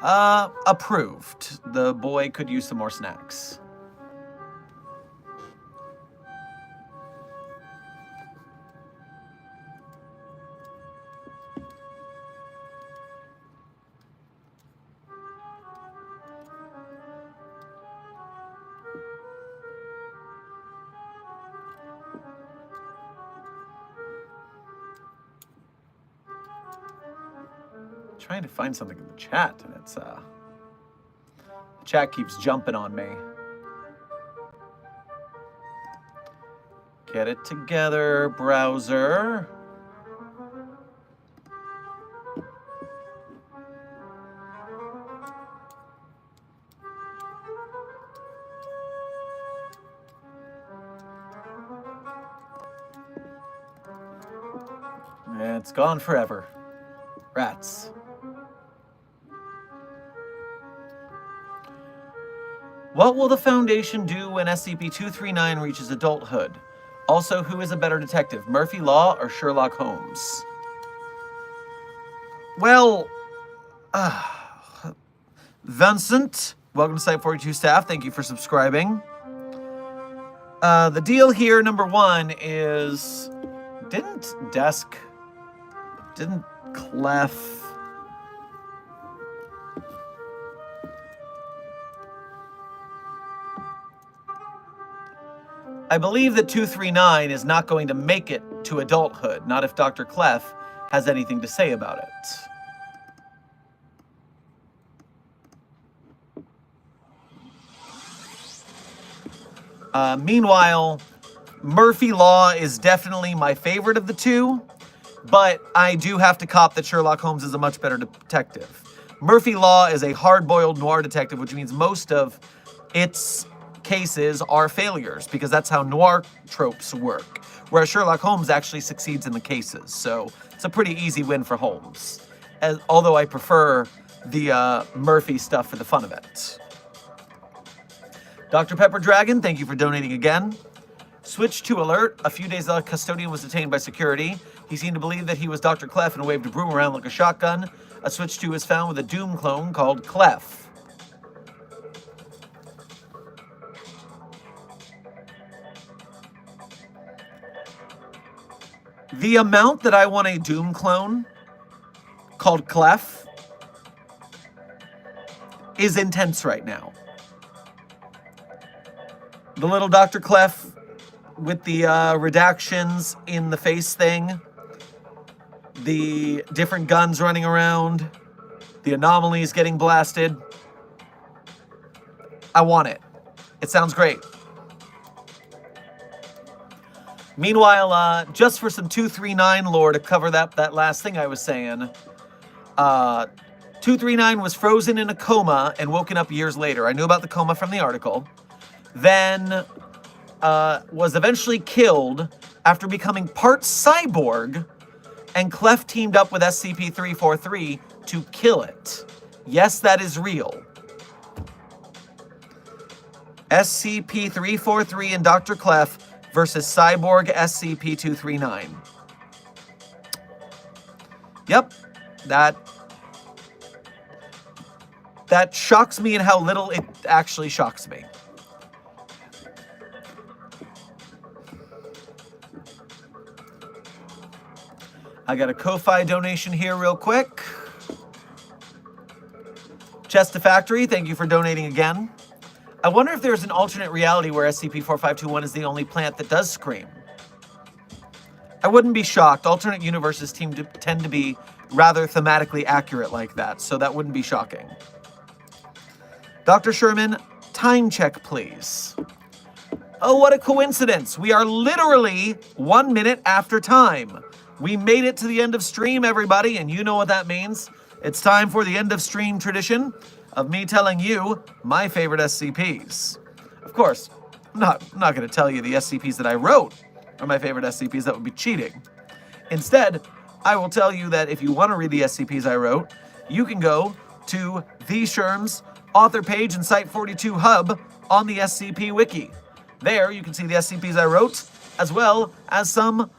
Approved. The boy could use some more snacks. Trying to find something in the chat, and it's the chat keeps jumping on me. Get it together, browser. It's gone forever. Rats. What will the Foundation do when SCP-239 reaches adulthood? Also, who is a better detective, Murphy Law or Sherlock Holmes? Well, Vincent, welcome to Site 42 staff. Thank you for subscribing. The deal here, number one, is didn't Clef... I believe that 239 is not going to make it to adulthood, not if Dr. Clef has anything to say about it. Meanwhile, Murphy Law is definitely my favorite of the two, but I do have to cop that Sherlock Holmes is a much better detective. Murphy Law is a hard-boiled noir detective, which means most of its cases are failures, because that's how noir tropes work, whereas Sherlock Holmes actually succeeds in the cases. So it's a pretty easy win for Holmes, although I prefer the Murphy stuff for the fun of it. Dr. Pepper Dragon, thank you for donating again. Switch to alert. A few days ago, a custodian was detained by security. He seemed to believe that he was Dr. Clef and waved a broom around like a shotgun. A Switch 2 is found with a Doom clone called Clef. The amount that I want a Doom clone called Clef is intense right now. The little Dr. Clef with the redactions in the face thing, the different guns running around, the anomalies getting blasted. I want it. It sounds great. Meanwhile, just for some 239 lore to cover that last thing I was saying, 239 was frozen in a coma and woken up years later. I knew about the coma from the article. Then was eventually killed after becoming part cyborg, and Clef teamed up with SCP-343 to kill it. Yes, that is real. SCP-343 and Dr. Clef versus Cyborg SCP-239. Yep, that shocks me in how little it actually shocks me. I got a Ko-Fi donation here real quick. Chester Factory, thank you for donating again. I wonder if there's an alternate reality where SCP-4521 is the only plant that does scream. I wouldn't be shocked. Alternate universes tend to be rather thematically accurate like that, so that wouldn't be shocking. Dr. Sherman, time check, please. Oh, what a coincidence. We are literally 1 minute after time. We made it to the end of stream, everybody, and you know what that means. It's time for the end of stream tradition of me telling you my favorite SCPs. Of course, I'm not going to tell you the SCPs that I wrote are my favorite SCPs. That would be cheating. Instead, I will tell you that if you want to read the SCPs I wrote, you can go to the Sherm's author page in Site 42 Hub on the SCP Wiki. There, you can see the SCPs I wrote, as well as some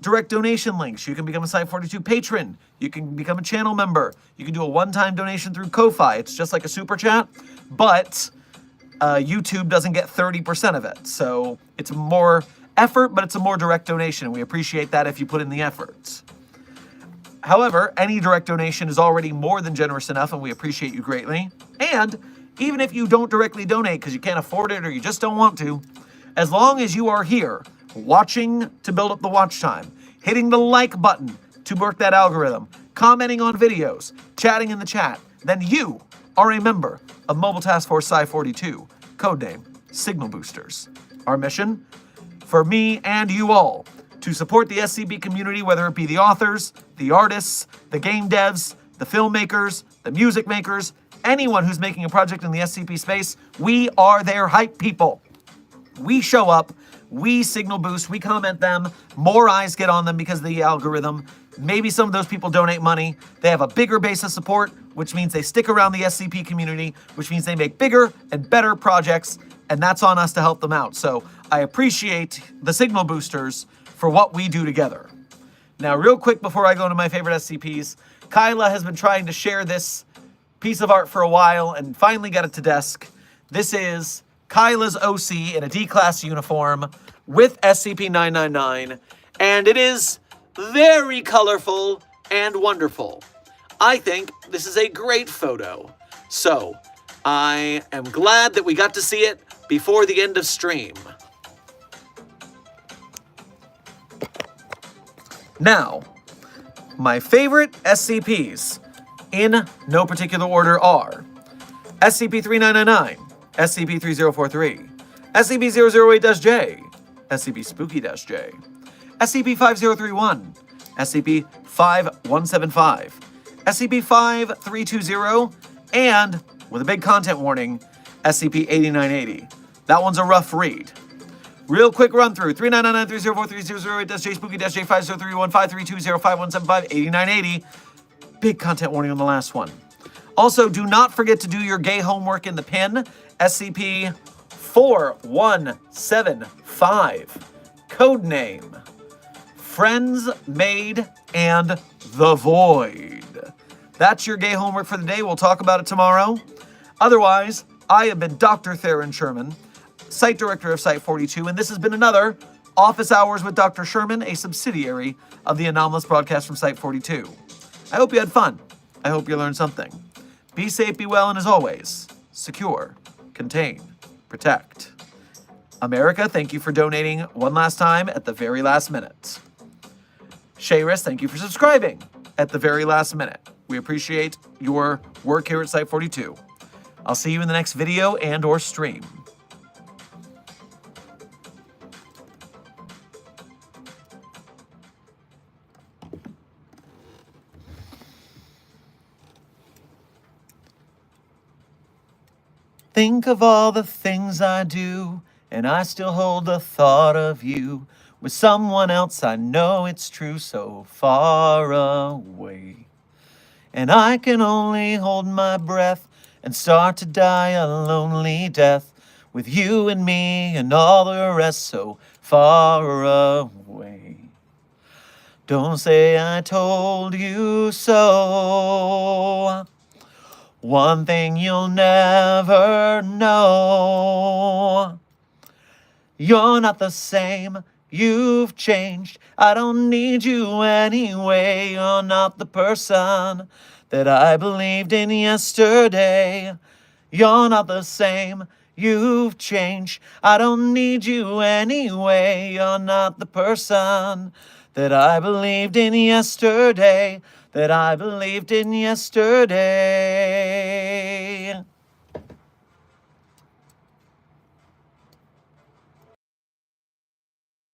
direct donation links. You can become a Site 42 patron. You can become a channel member. You can do a one-time donation through Ko-Fi. It's just like a super chat, but YouTube doesn't get 30% of it. So it's more effort, but it's a more direct donation. We appreciate that if you put in the effort. However, any direct donation is already more than generous enough, and we appreciate you greatly. And even if you don't directly donate because you can't afford it or you just don't want to, as long as you are here watching to build up the watch time, hitting the like button to work that algorithm, commenting on videos, chatting in the chat, then you are a member of Mobile Task Force Psi 42, codename Signal Boosters. Our mission? For me and you all, to support the SCP community, whether it be the authors, the artists, the game devs, the filmmakers, the music makers, anyone who's making a project in the SCP space. We are their hype people. We show up, we signal boost, we comment them, more eyes get on them because of the algorithm. Maybe some of those people donate money. They have a bigger base of support, which means they stick around the SCP community, which means they make bigger and better projects, and that's on us to help them out. So I appreciate the signal boosters for what we do together. Now, real quick before I go into my favorite SCPs, Kyla has been trying to share this piece of art for a while and finally got it to desk. This is Kyla's OC in a D-Class uniform with SCP-999, and it is very colorful and wonderful. I think this is a great photo. So, I am glad that we got to see it before the end of stream. Now, my favorite SCPs, in no particular order, are SCP-3999, SCP-3043, SCP-008-J, SCP-Spooky-J, SCP-5031, SCP-5175, SCP-5320, and, with a big content warning, SCP-8980. That one's a rough read. Real quick run through: 3999-3043-008-J, Spooky-J, 5031, 5320, 5175, 8980. Big content warning on the last one. Also, do not forget to do your gay homework in the pin. SCP-4175. Codename Friends, Maid, and the Void. That's your gay homework for the day. We'll talk about it tomorrow. Otherwise, I have been Dr. Theron Sherman, Site Director of Site 42, and this has been another Office Hours with Dr. Sherman, a subsidiary of the Anomalous broadcast from Site 42. I hope you had fun. I hope you learned something. Be safe, be well, and as always, secure, contain, protect. America, thank you for donating one last time at the very last minute. Shayris, thank you for subscribing at the very last minute. We appreciate your work here at Site 42. I'll see you in the next video and or stream. Think of all the things I do, and I still hold the thought of you. With someone else, I know it's true, so far away. And I can only hold my breath and start to die a lonely death, with you and me and all the rest so far away. Don't say I told you so. One thing you'll never know: you're not the same, you've changed. I don't need you anyway. You're not the person that I believed in yesterday. You're not the same, you've changed. I don't need you anyway. You're not the person that I believed in yesterday. That I believed in yesterday.